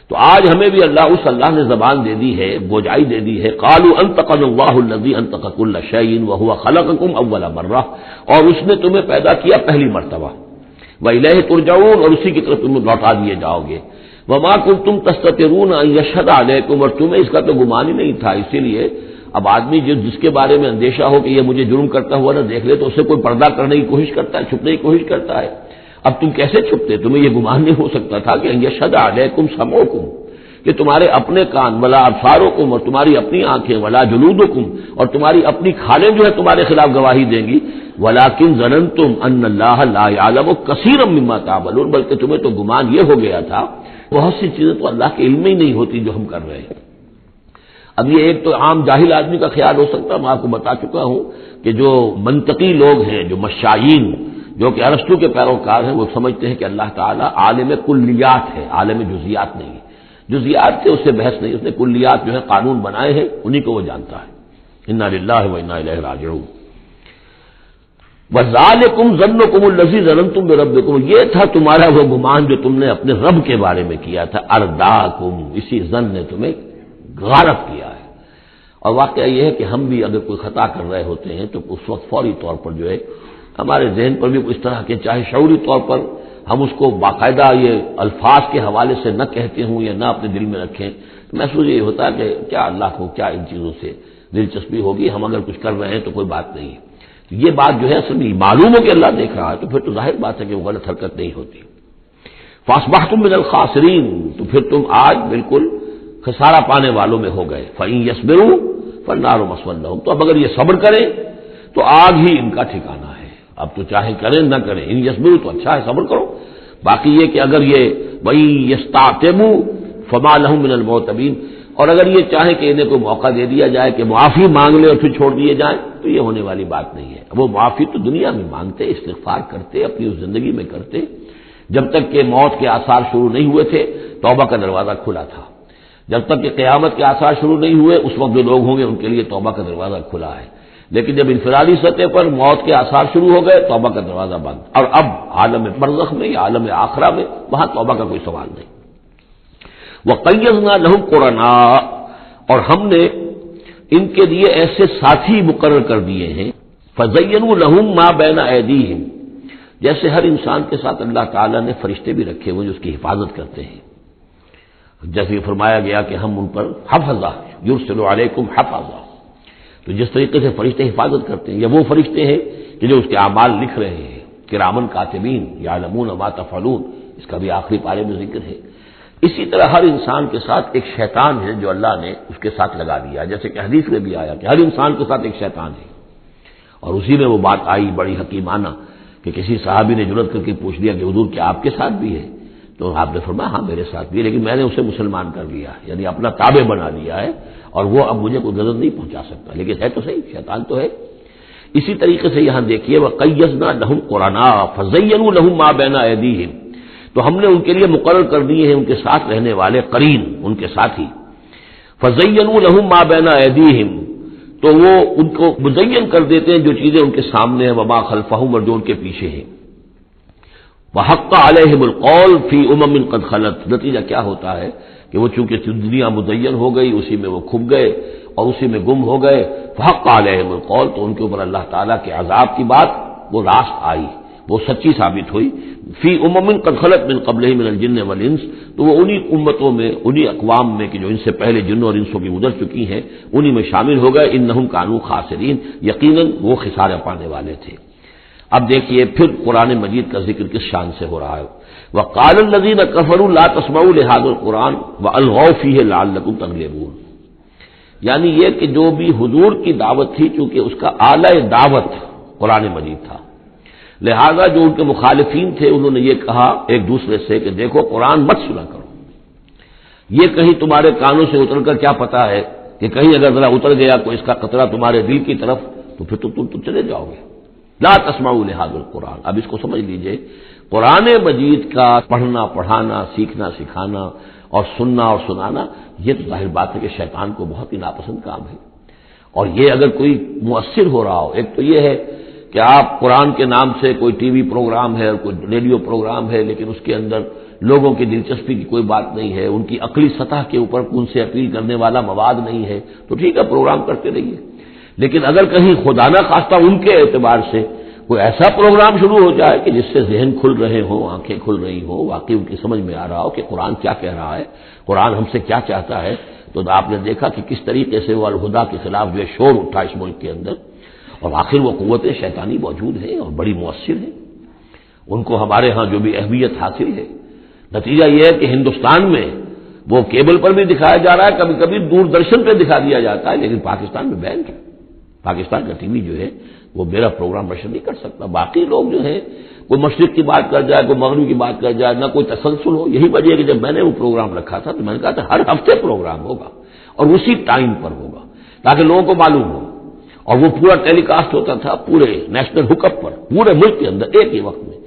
تو آج ہمیں بھی اس اللہ نے زبان دے دی ہے، گوجائی دے دی ہے، قالوا انطقنا اللہ الذی انطق کل شیء وهو خلقکم اول مرہ، اور اس نے تمہیں پیدا کیا پہلی مرتبہ، وإلیہ ترجعون، اور اسی کی طرف تم لوٹا دیے جاؤ گے، وما کنتم تستترون ان یشهد علیکم، اور تمہیں اس کا تو گمان ہی نہیں تھا، اسی لیے اب آدمی جس کے بارے میں اندیشہ ہو کہ یہ مجھے جرم کرتا ہوا نہ دیکھ لے تو اسے کوئی پردہ کرنے کی کوشش کرتا ہے، چھپنے کی کوشش کرتا ہے، اب تم کیسے چھپتے، تمہیں یہ گمان نہیں ہو سکتا تھا کہ ان یشهد علیکم سمعکم، کہ تمہارے اپنے کان، ولا ابصارکم، اور تمہاری اپنی آنکھیں، ولا جلودکم، اور تمہاری اپنی کھالیں جو ہے تمہارے خلاف گواہی دیں گی، ولکن ظننتم ان اللہ لا یعلم کثیرا مما تعملون، بلکہ تمہیں تو گمان یہ ہو گیا تھا بہت سی چیزیں تو اللہ کے علم میں ہی نہیں ہوتی جو ہم کر رہے ہیں۔ اب یہ ایک تو عام جاہل آدمی کا خیال ہو سکتا ہے، میں آپ کو بتا چکا ہوں کہ جو منطقی لوگ ہیں، جو مشائین، جو کہ ارسطو کے پیروکار ہیں، وہ سمجھتے ہیں کہ اللہ تعالیٰ عالم کلیات ہے، عالم جزیات نہیں ہے، جزیات سے اس سے بحث نہیں، اس نے کلیات جو ہے قانون بنائے ہیں، انہی کو وہ جانتا ہے، انا للہ و انا الیہ راجعون۔ وَذَلِكُمْ ظَنُّكُمُ الَّذِي ظَنَنتُم بِرَبِّكُمْ، یہ تھا تمہارا وہ گمان جو تم نے اپنے رب کے بارے میں کیا تھا، ارداکم، اسی ظن نے تمہیں غارت کیا ہے، اور واقعہ یہ ہے کہ ہم بھی اگر کوئی خطا کر رہے ہوتے ہیں تو اس وقت فوری طور پر جو ہے ہمارے ذہن پر بھی اس طرح کے، چاہے شعوری طور پر ہم اس کو باقاعدہ یہ الفاظ کے حوالے سے نہ کہتے ہوں یا نہ اپنے دل میں رکھیں، تو محسوس یہ ہوتا ہے کہ کیا اللہ کو کیا ان چیزوں سے دلچسپی ہوگی، ہم اگر کچھ کر رہے ہیں تو کوئی بات نہیں ہے، یہ بات جو ہے اصل میں معلوم ہو کہ اللہ دیکھ رہا ہے تو پھر تو ظاہر بات ہے کہ وہ غلط حرکت نہیں ہوتی۔ فاصبحتم من الخاسرین، تو پھر تم آج بالکل خسارہ پانے والوں میں ہو گئے، فإن يصبروا فالنار مثوى لهم، تو اب اگر یہ صبر کریں تو آگ ہی ان کا ٹھکانہ ہے، اب تو چاہے کریں نہ کریں، ان يصبروا تو اچھا ہے صبر کرو، باقی یہ کہ اگر یہ وإن يستعتبوا فما لهم من المعتبین، اور اگر یہ چاہے کہ انہیں کوئی موقع دے دیا جائے کہ معافی مانگ لے اور پھر چھوڑ دیے جائیں تو یہ ہونے والی بات نہیں ہے، وہ معافی تو دنیا میں مانگتے، استغفار کرتے، اپنی اس زندگی میں کرتے، جب تک کہ موت کے آثار شروع نہیں ہوئے تھے توبہ کا دروازہ کھلا تھا، جب تک کہ قیامت کے آثار شروع نہیں ہوئے اس وقت جو لوگ ہوں گے ان کے لیے توبہ کا دروازہ کھلا ہے، لیکن جب انفرادی سطح پر موت کے آثار شروع ہو گئے توبہ کا دروازہ بند، اور اب عالم برزخ میں یا عالم آخرہ میں وہاں توبہ کا کوئی سوال نہیں۔ وَقَيَّضْنَا لَهُمْ قُرَنَاءَ، اور ہم نے ان کے لیے ایسے ساتھی مقرر کر دیے ہیں، فزینوا لہم ما بین ایدیہم، جیسے ہر انسان کے ساتھ اللہ تعالیٰ نے فرشتے بھی رکھے ہوئے جو اس کی حفاظت کرتے ہیں، جیسے کہ فرمایا گیا کہ ہم ان پر حفظہ یرسل علیکم حفظہ، تو جس طریقے سے فرشتے حفاظت کرتے ہیں، یا وہ فرشتے ہیں کہ جو اس کے اعمال لکھ رہے ہیں، کرامن کاتبین یعلمون ما تفعلون، اس کا بھی آخری پارے میں ذکر ہے۔ اسی طرح ہر انسان کے ساتھ ایک شیطان ہے جو اللہ نے اس کے ساتھ لگا دیا، جیسے کہ حدیث میں بھی آیا کہ ہر انسان کے ساتھ ایک شیطان ہے، اور اسی میں وہ بات آئی بڑی حکیمانہ کہ کسی صحابی نے جرأت کر کے پوچھ لیا کہ حضور کیا آپ کے ساتھ بھی ہے؟ تو آپ نے فرمایا ہاں میرے ساتھ بھی ہے، لیکن میں نے اسے مسلمان کر لیا، یعنی اپنا تابع بنا لیا ہے، اور وہ اب مجھے کوئی ضرر نہیں پہنچا سکتا، لیکن ہے تو صحیح، شیطان تو ہے۔ اسی طریقے سے یہاں دیکھیے وَقَيَّضْنَا لَهُمْ قُرَنَاءَ فَزَيَّنُوا لَهُم مَّا بَيْنَ أَيْدِيهِمْ، تو ہم نے ان کے لیے مقرر کر دیے ہیں ان کے ساتھ رہنے والے قرین، ان کے ساتھی، فَزَيَّنُوا لَهُم مَّا بَيْنَ أَيْدِيهِمْ، تو وہ ان کو مزین کر دیتے ہیں جو چیزیں ان کے سامنے ہیں، وما خلفہم، اور جو ان کے پیچھے ہیں، وحق علیہم القول فی امم قد خلت، نتیجہ کیا ہوتا ہے کہ وہ چونکہ دنیا مزین ہو گئی، اسی میں وہ کھپ گئے اور اسی میں گم ہو گئے، فحق علیہم القول، تو ان کے اوپر اللہ تعالیٰ کے عذاب کی بات وہ راست آئی، وہ سچی ثابت ہوئی، فی امم قد خلت من قبلہ من الجن والانس، تو وہ انہی امتوں میں، انہی اقوام میں کہ جو ان سے پہلے جنوں اور انسوں کی گزر چکی ہیں، انہی میں شامل ہو گئے، انہم کانوا خاسرین، یقیناً وہ خسارہ پانے والے تھے۔ اب دیکھیے پھر قرآن مجید کا ذکر کس شان سے ہو رہا ہے، وقال الذین کفروا لا تسمعوا لهذا القرآن والغوا فیہ لعلکم تغلبون، یعنی یہ کہ جو بھی حضور کی دعوت تھی، چونکہ اس کا اعلی دعوت قرآن مجید تھا، لہذا جو ان کے مخالفین تھے انہوں نے یہ کہا ایک دوسرے سے کہ دیکھو قرآن مت سنا کرو، یہ کہیں تمہارے کانوں سے اتر کر کیا پتا ہے کہ کہیں اگر ذرا اتر گیا کوئی اس کا قطرہ تمہارے دل کی طرف تو پھر تم چلے جاؤ گے، لا تسمعوا لهذا القرآن۔ اب اس کو سمجھ لیجئے، قرآن مجید کا پڑھنا پڑھانا، سیکھنا سکھانا اور سننا اور سنانا، یہ تو ظاہر بات ہے کہ شیطان کو بہت ہی ناپسند کام ہے، اور یہ اگر کوئی مؤثر ہو رہا ہو، ایک تو یہ ہے کہ آپ قرآن کے نام سے کوئی ٹی وی پروگرام ہے اور کوئی ریڈیو پروگرام ہے، لیکن اس کے اندر لوگوں کی دلچسپی کی کوئی بات نہیں ہے، ان کی عقلی سطح کے اوپر ان سے اپیل کرنے والا مواد نہیں ہے، تو ٹھیک ہے پروگرام کرتے رہیے، لیکن اگر کہیں خدا نہ خواستہ ان کے اعتبار سے کوئی ایسا پروگرام شروع ہو جائے کہ جس سے ذہن کھل رہے ہوں، آنکھیں کھل رہی ہوں، واقعی ان کی سمجھ میں آ رہا ہو کہ قرآن کیا کہہ رہا ہے، قرآن ہم سے کیا چاہتا ہے، تو آپ نے دیکھا کہ کس طریقے سے وہ الہدا کے خلاف جو ہے شور اٹھا اس ملک کے اندر، اور آخر وہ قوت شیطانی موجود ہے اور بڑی مؤثر ہے، ان کو ہمارے ہاں جو بھی اہمیت حاصل ہے، نتیجہ یہ ہے کہ ہندوستان میں وہ کیبل پر بھی دکھایا جا رہا ہے، کبھی کبھی دوردرشن پہ دکھا دیا جاتا ہے، لیکن پاکستان میں بین ہے، پاکستان کا ٹی وی جو ہے وہ میرا پروگرام نشر نہیں کر سکتا، باقی لوگ جو ہیں کوئی مشرق کی بات کر جائے، کوئی مغرب کی بات کر جائے، نہ کوئی تسلسل ہو، یہی وجہ ہے کہ جب میں نے وہ پروگرام رکھا تھا تو میں نے کہا تھا ہر ہفتے پروگرام ہوگا اور اسی ٹائم پر ہوگا تاکہ لوگوں کو معلوم ہو، اور وہ پورا ٹیلی کاسٹ ہوتا تھا پورے نیشنل ہک اپ پر، پورے ملک کے اندر ایک ہی وقت میں،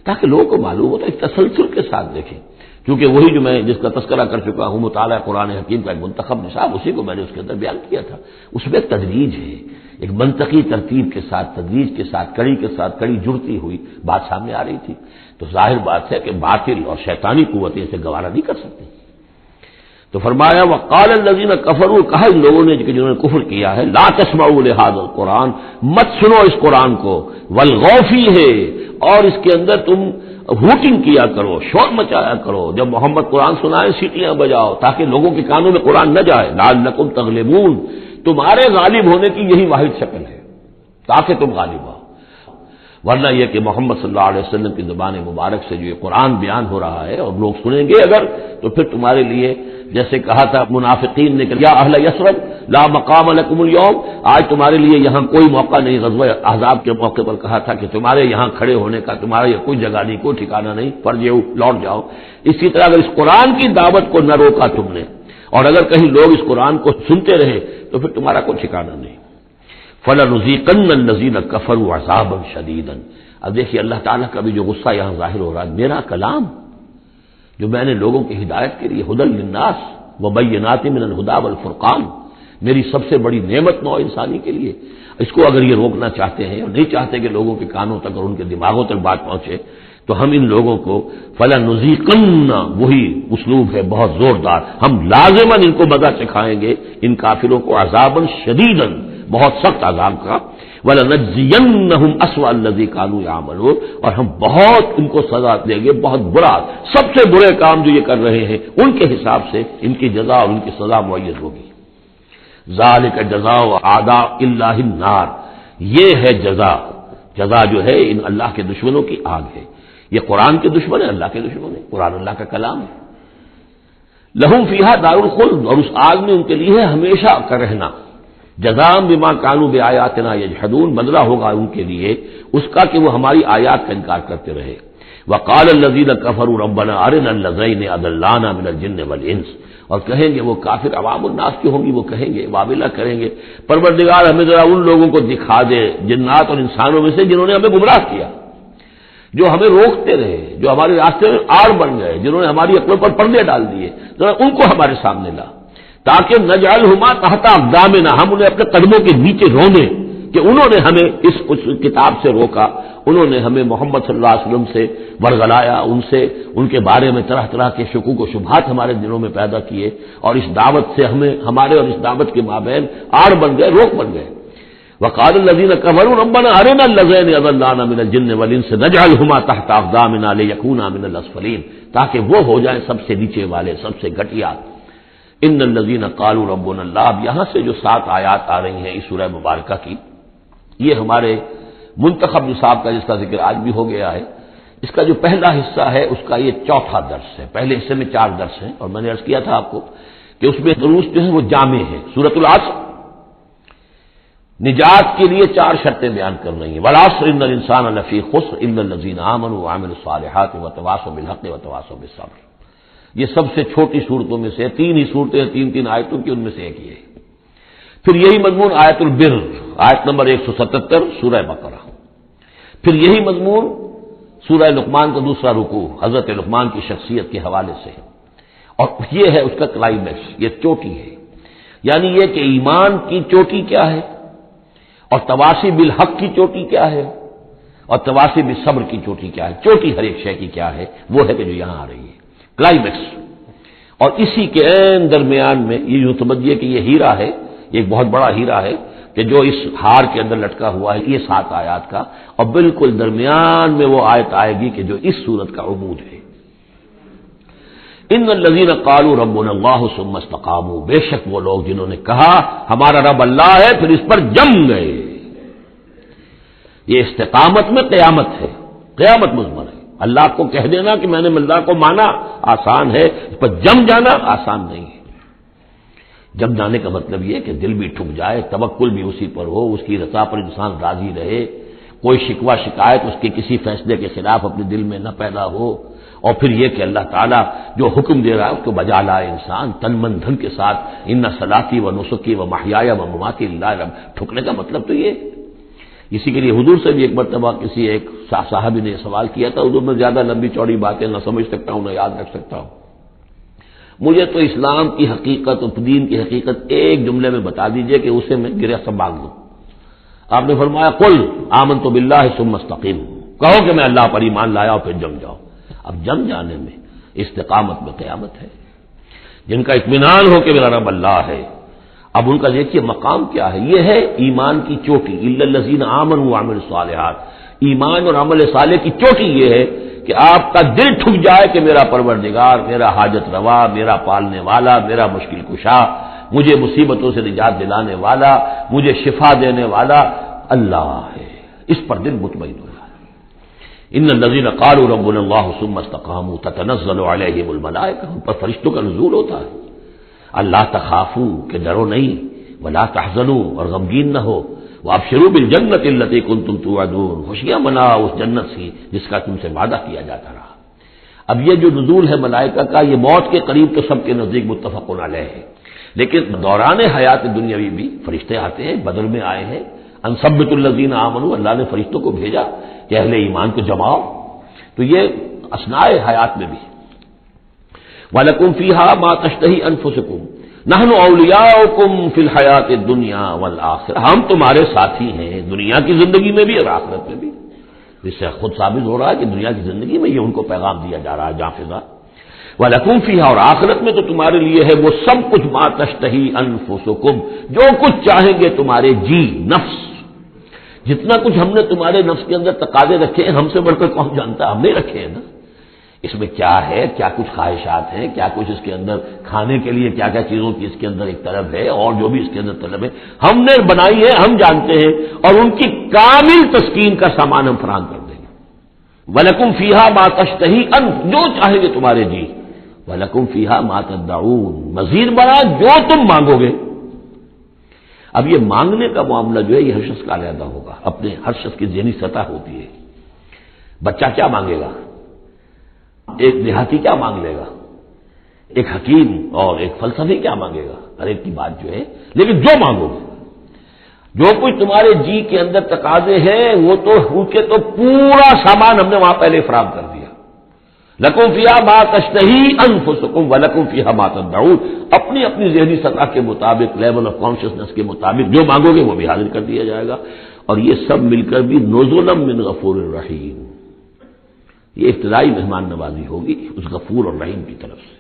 تاکہ لوگوں کو معلوم ہوتا ہے، اس تسلسل کے ساتھ دیکھیں، کیونکہ وہی جو میں جس کا تذکرہ کر چکا ہوں مطالعہ قرآن حکیم کا ایک منتخب نصاب، اسی کو میں نے اس کے اندر بیان کیا تھا، اس میں تدریج ہے، ایک منطقی ترتیب کے ساتھ، تدریج کے ساتھ، کڑی کے ساتھ کڑی جڑتی ہوئی بات سامنے آ رہی تھی، تو ظاہر بات ہے کہ باطل اور شیطانی قوتیں اسے گوارا نہیں کر سکتی۔ تو فرمایا وقال الذین کفروا، کہا ان لوگوں نے کہ جنہوں نے کفر کیا ہے، لا تسمعوا لهذا القرآن، مت سنو اس قرآن کو، والغوا فیہ، اور اس کے اندر تم ہوٹنگ کیا کرو، شور مچایا کرو، جب محمد قرآن سنائے سیٹیاں بجاؤ تاکہ لوگوں کے کانوں میں قرآن نہ جائے، لعلکم تغلبون، تمہارے غالب ہونے کی یہی واحد شکل ہے تاکہ تم غالب ہو، ورنہ یہ کہ محمد صلی اللہ علیہ وسلم کی زبان مبارک سے جو یہ قرآن بیان ہو رہا ہے اور لوگ سنیں گے اگر، تو پھر تمہارے لیے جیسے کہا تھا منافقین نے کہ یا اہل یثرب لا مقام لکم اليوم، آج تمہارے لیے یہاں کوئی موقع نہیں، غزوہ احزاب کے موقع پر کہا تھا کہ تمہارے یہاں کھڑے ہونے کا تمہارا یہ کوئی جگہ نہیں، کوئی ٹھکانہ نہیں، فرجعوا، لوٹ جاؤ۔ اسی طرح اگر اس قرآن کی دعوت کو نہ روکا تم نے، اور اگر کہیں لوگ اس قرآن کو سنتے رہے تو پھر تمہارا کوئی ٹھکانہ نہیں۔ فَلَنُذِيقَنَّ الَّذِينَ كَفَرُوا عَذَابًا شَدِيدًا، اب دیکھیے اللہ تعالیٰ کا بھی جو غصہ یہاں ظاہر ہو رہا ہے، میرا کلام جو میں نے لوگوں کی ہدایت کے لیے ہدی للناس وبینات من الہدی والفرقان، میری سب سے بڑی نعمت نوع انسانی کے لیے، اس کو اگر یہ روکنا چاہتے ہیں اور نہیں چاہتے کہ لوگوں کے کانوں تک اور ان کے دماغوں تک بات پہنچے، تو ہم ان لوگوں کو فَلَنُذِيقَنَّ، وہی اسلوب ہے بہت زوردار، ہم لازماً ان کو مزہ چکھائیں گے ان کافروں کو، عذابًا شدیداً، بہت سخت عذاب کا، وَلَنَجْزِيَنَّهُمْ أَسْوَأَ الَّذِي كَانُوا يَعْمَلُونَ، اور ہم بہت ان کو سزا دیں گے، بہت برا، سب سے برے کام جو یہ کر رہے ہیں ان کے حساب سے ان کی جزا اور ان کی سزا معین ہوگی۔ ذَلِكَ جَزَاءُ أَعْدَاءِ اللَّهِ النَّارُ، یہ ہے جزا جو ہے ان اللہ کے دشمنوں کی آگ ہے۔ یہ قرآن کے دشمن ہے، اللہ کے دشمن ہے، قرآن اللہ کا کلام ہے۔ لہم فیہا دار الخلد، اور اس آگ میں ان کے لیے ہے ہمیشہ کا رہنا۔ جزاء بما كانوا بآیاتنا یجحدون، بدلہ ہوگا ان کے لیے اس کا کہ وہ ہماری آیات کا انکار کرتے رہے۔ وقال الذين كفروا ربنا ارنا الذين اضلانا من الجن والانس، اور کہیں گے وہ کافر عوام الناس کی ہوں گی، وہ کہیں گے واویلا کریں گے، پروردگار ہمیں ذرا ان لوگوں کو دکھا دے جنات اور انسانوں میں سے جنہوں نے ہمیں گمراہ کیا، جو ہمیں روکتے رہے، جو ہمارے راستے میں آڑ بن گئے، جنہوں نے ہماری عقلوں پر پردے ڈال دیے، ذرا ان کو ہمارے سامنے لا، تاکہ نجعلہما تحت اقدامنا، ہم انہیں اپنے قدموں کے نیچے رونے کہ انہوں نے ہمیں اس کتاب سے روکا، انہوں نے ہمیں محمد صلی اللہ علیہ وسلم سے ورغلایا، ان سے ان کے بارے میں طرح طرح کے شکوک و شبہات ہمارے دلوں میں پیدا کیے، اور اس دعوت سے ہمارے اور اس دعوت کے مابین آڑ بن گئے، روک بن گئے۔ وقال الذين كفروا ربنا ارنا الذين اضلانا من الجن والانس نجعلهما تحت اقدامنا ليكونا من الاسفلين، تاکہ وہ ہو جائیں سب سے نیچے والے، سب سے گھٹیا۔ ان الذين قالوا ربنا الله، اب یہاں سے جو 7 آیات آ رہی ہیں اس سورہ مبارکہ کی، یہ ہمارے منتخب نصاب کا جس کا ذکر آج بھی ہو گیا ہے، اس کا جو پہلا حصہ ہے اس کا یہ چوتھا درس ہے۔ پہلے حصے میں 4 درس ہیں، اور میں نے عرض کیا تھا آپ کو کہ اس میں دروس جو ہیں وہ جامع ہیں۔ سورۃ العصر نجات کے لیے 4 شرطیں بیان کر رہی ہیں، والعصر ان الانسان لفی خسر الا الذین آمنوا وعملوا الصالحات وتواصوا بالحق وتواصوا بالصبر۔ یہ سب سے چھوٹی صورتوں میں سے 3 ہی صورتیں، 3 آیتوں کی، ان میں سے ایک یہ ہے۔ پھر یہی مضمون آیت البر، آیت نمبر 177 سورہ بقرہ۔ پھر یہی مضمون سورہ لقمان کا دوسرا رکوع، حضرت لقمان کی شخصیت کے حوالے سے، اور یہ ہے اس کا کلائمیکس، یہ چوٹی ہے، یعنی یہ کہ ایمان کی چوٹی کیا ہے، اور تواصی بالحق کی چوٹی کیا ہے، اور تواصی بالصبر کی چوٹی کیا ہے۔ چوٹی ہر ایک شے کی کیا ہے، وہ ہے کہ جو یہاں آ رہی ہے، کلائمیکس۔ اور اسی کے عین درمیان میں یہ جو سمجھیے کہ یہ ہیرا ہے، یہ ایک بہت بڑا ہیرا ہے کہ جو اس ہار کے اندر لٹکا ہوا ہے، یہ 7 آیات کا، اور بالکل درمیان میں وہ آیت آئے گی کہ جو اس سورت کا عمود ہے۔ ان الذین قالوا ربنا اللہ ثم استقاموا، بے شک وہ لوگ جنہوں نے کہا ہمارا رب اللہ ہے پھر اس پر جم گئے۔ یہ استقامت میں قیامت ہے، قیامت مضمر ہے۔ اللہ کو کہہ دینا کہ میں نے اللہ کو مانا آسان ہے، اس پر جم جانا آسان نہیں ہے۔ جم جانے کا مطلب یہ کہ دل بھی ٹھک جائے، توکل بھی اسی پر ہو، اس کی رضا پر انسان راضی رہے، کوئی شکوہ شکایت اس کے کسی فیصلے کے خلاف اپنے دل میں نہ پیدا ہو، اور پھر یہ کہ اللہ تعالیٰ جو حکم دے رہا ہے اس کو بجا لائے انسان تن من دھن کے ساتھ، ان صلاتی و نسکی و محیای و مماتی للہ رب۔ ٹھکنے کا مطلب تو یہ، اسی کے لیے حضور سے بھی ایک مرتبہ کسی ایک صاحب نے یہ سوال کیا تھا، حضور میں زیادہ لمبی چوڑی باتیں نہ سمجھ سکتا ہوں نہ یاد رکھ سکتا ہوں، مجھے تو اسلام کی حقیقت اور دین کی حقیقت ایک جملے میں بتا دیجئے کہ اسے میں گرہ سب مانگ لوں۔ آپ نے فرمایا قل آمنت باللہ ثم استقیم، کہو کہ میں اللہ پر ایمان لایا اور پھر جم جاؤ۔ اب جم جانے میں استقامت میں قیامت ہے، جن کا اطمینان ہو کہ میرا رب اللہ ہے۔ اب ان کا دیکھیے مقام کیا ہے، یہ ہے ایمان کی چوٹی، الا الذین آمنوا وعملوا الصالحات۔ ایمان اور عمل صالح کی چوٹی یہ ہے کہ آپ کا دل ٹھک جائے کہ میرا پروردگار، میرا حاجت روا، میرا پالنے والا، میرا مشکل کشا، مجھے مصیبتوں سے نجات دلانے والا، مجھے شفا دینے والا اللہ ہے، اس پر دل مطمئن ہو جائے۔ ان الذین قالوا ربنا اللہ ثم استقاموا تتنزل علیہم الملائکہ، ان پر فرشتوں کا نزول ہوتا ہے۔ اللہ تخافوا کہ ڈرو نہیں، ولا تحزنوا اور غمگین نہ ہو، وابشروا بالجنۃ التي كنتم توعدون، خوشیاں مناؤ اس جنت سے جس کا تم سے وعدہ کیا جاتا رہا۔ اب یہ جو نزول ہے ملائکہ کا، یہ موت کے قریب تو سب کے نزدیک متفق علیہ ہے، لیکن دوران حیات دنیاوی بھی فرشتے آتے ہیں، بدر میں آئے ہیں، ان ثبت الذین آمنوا، اللہ نے فرشتوں کو بھیجا کہ اہل ایمان کو جماؤ، تو یہ اثناء حیات میں بھی۔ وَلَكُمْ فِيهَا مَا تَشْتَهِي أَنفُسُكُمْ نَحْنُ أَوْلِيَاؤُكُمْ فِي الْحَيَاةِ الدُّنْيَا وَالْآخِرَةِ، ہم تمہارے ساتھی ہیں دنیا کی زندگی میں بھی اور آخرت میں بھی۔ اس سے خود ثابت ہو رہا ہے کہ دنیا کی زندگی میں یہ ان کو پیغام دیا جا رہا ہے جاں فضا۔ وَلَكُمْ فِيهَا، اور آخرت میں تو تمہارے لیے ہے وہ سب کچھ مَا تَشْتَهِي أَنفُسُكُمْ، جو کچھ چاہیں گے تمہارے جی نفس. جتنا کچھ ہم نے تمہارے نفس کے اندر تقاضے رکھے ہیں، ہم سے بڑھ کر کون جانتا ہے؟ ہم نے رکھے ہیں نا. اس میں کیا ہے، کیا کچھ خواہشات ہیں، کیا کچھ اس کے اندر کھانے کے لیے کیا کیا چیزوں کی اس کے اندر ایک طلب ہے، اور جو بھی اس کے اندر طلب ہے ہم نے بنائی ہے، ہم جانتے ہیں، اور ان کی کامل تسکین کا سامان ہم فراہم کر دیں گے. وَلَكُمْ فِيهَا مَا تَشْتَهِي أَنفُسُكُمْ، جو چاہیں گے تمہارے جی. وَلَكُمْ فِيهَا مَا تَدَّعُونَ، مزید بڑا جو تم مانگو گے. اب یہ مانگنے کا معاملہ جو ہے یہ ہر شخص کا علیحدہ ہوگا، اپنے ہر شخص کی ذہنی سطح ہوتی ہے. بچہ کیا مانگے گا، ایک دیہاتی کیا مانگ لے گا، ایک حکیم اور ایک فلسفی کیا مانگے گا، ہر ایک کی بات جو ہے. لیکن جو مانگو گے، جو کچھ تمہارے جی کے اندر تقاضے ہیں وہ تو ان کے تو پورا سامان ہم نے وہاں پہلے فراہم کر دیا. لَكُمْ فِيهَا مَا تَشْتَهِي أَنفُسُكُمْ وَلَكُمْ فِيهَا مَا تَدَّعُونَ، اپنی اپنی ذہنی سطح کے مطابق، لیول آف کانشیسنس کے مطابق جو مانگو گے وہ بھی حاضر کر دیا جائے گا. اور یہ سب مل کر بھی نُزُلًا مِّن غَفُورٍ رَحِيمٍ، یہ ابتدائی مہمان نوازی ہوگی اس غفور اور رحیم کی طرف سے.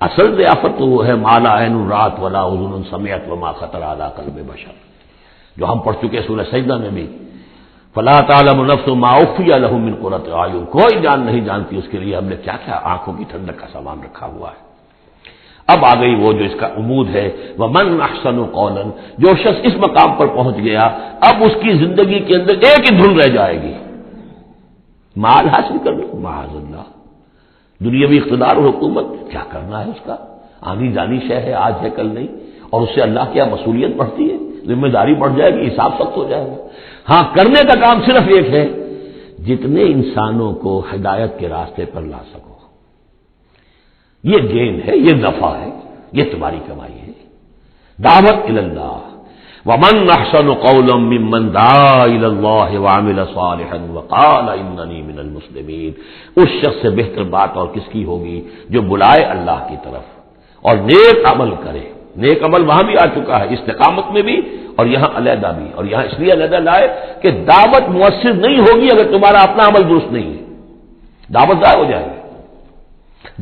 اصل ضیافت تو وہ ہے ما لا عین رأت ولا اذن سمعت وما خطر علی قلب بشر، جو ہم پڑھ چکے سورہ سجدہ میں بھی. فلا تعلم نفس ما اخفی لهم من قرۃ اعین، کوئی جان نہیں جانتی اس کے لیے ہم نے کیا کیا آنکھوں کی ٹھنڈک کا سامان رکھا ہوا ہے. اب آ گئی وہ جو اس کا عمود ہے، ومن احسن قولا، جو شخص اس مقام پر پہنچ گیا اب اس کی زندگی کے اندر ایک ہی دھن رہ جائے گی، مال حاصل کر لو، معاذ اللہ، دنیاوی اقتدار اور حکومت کیا کرنا ہے، اس کا آنی جانی شے ہے، آج ہے کل نہیں، اور اس سے اللہ کی مسئولیت بڑھتی ہے، ذمہ داری بڑھ جائے گی، حساب سخت ہو جائے گا. ہاں کرنے کا کام صرف ایک ہے، جتنے انسانوں کو ہدایت کے راستے پر لا سکو، یہ گین ہے، یہ نفع ہے، یہ تمہاری کمائی ہے. دعوت الی اللہ، ومن احسن قولا ممن دعا الی اللہ وعمل صالحا وقال اننی من المسلمین، اس شخص سے بہتر بات اور کس کی ہوگی جو بلائے اللہ کی طرف اور نیک عمل کرے. نیک عمل وہاں بھی آ چکا ہے، استقامت میں بھی اور یہاں علیحدہ بھی، اور یہاں اس لیے علیحدہ لائے کہ دعوت مؤثر نہیں ہوگی اگر تمہارا اپنا عمل درست نہیں ہے، دعوت ضائع ہو جائے گی.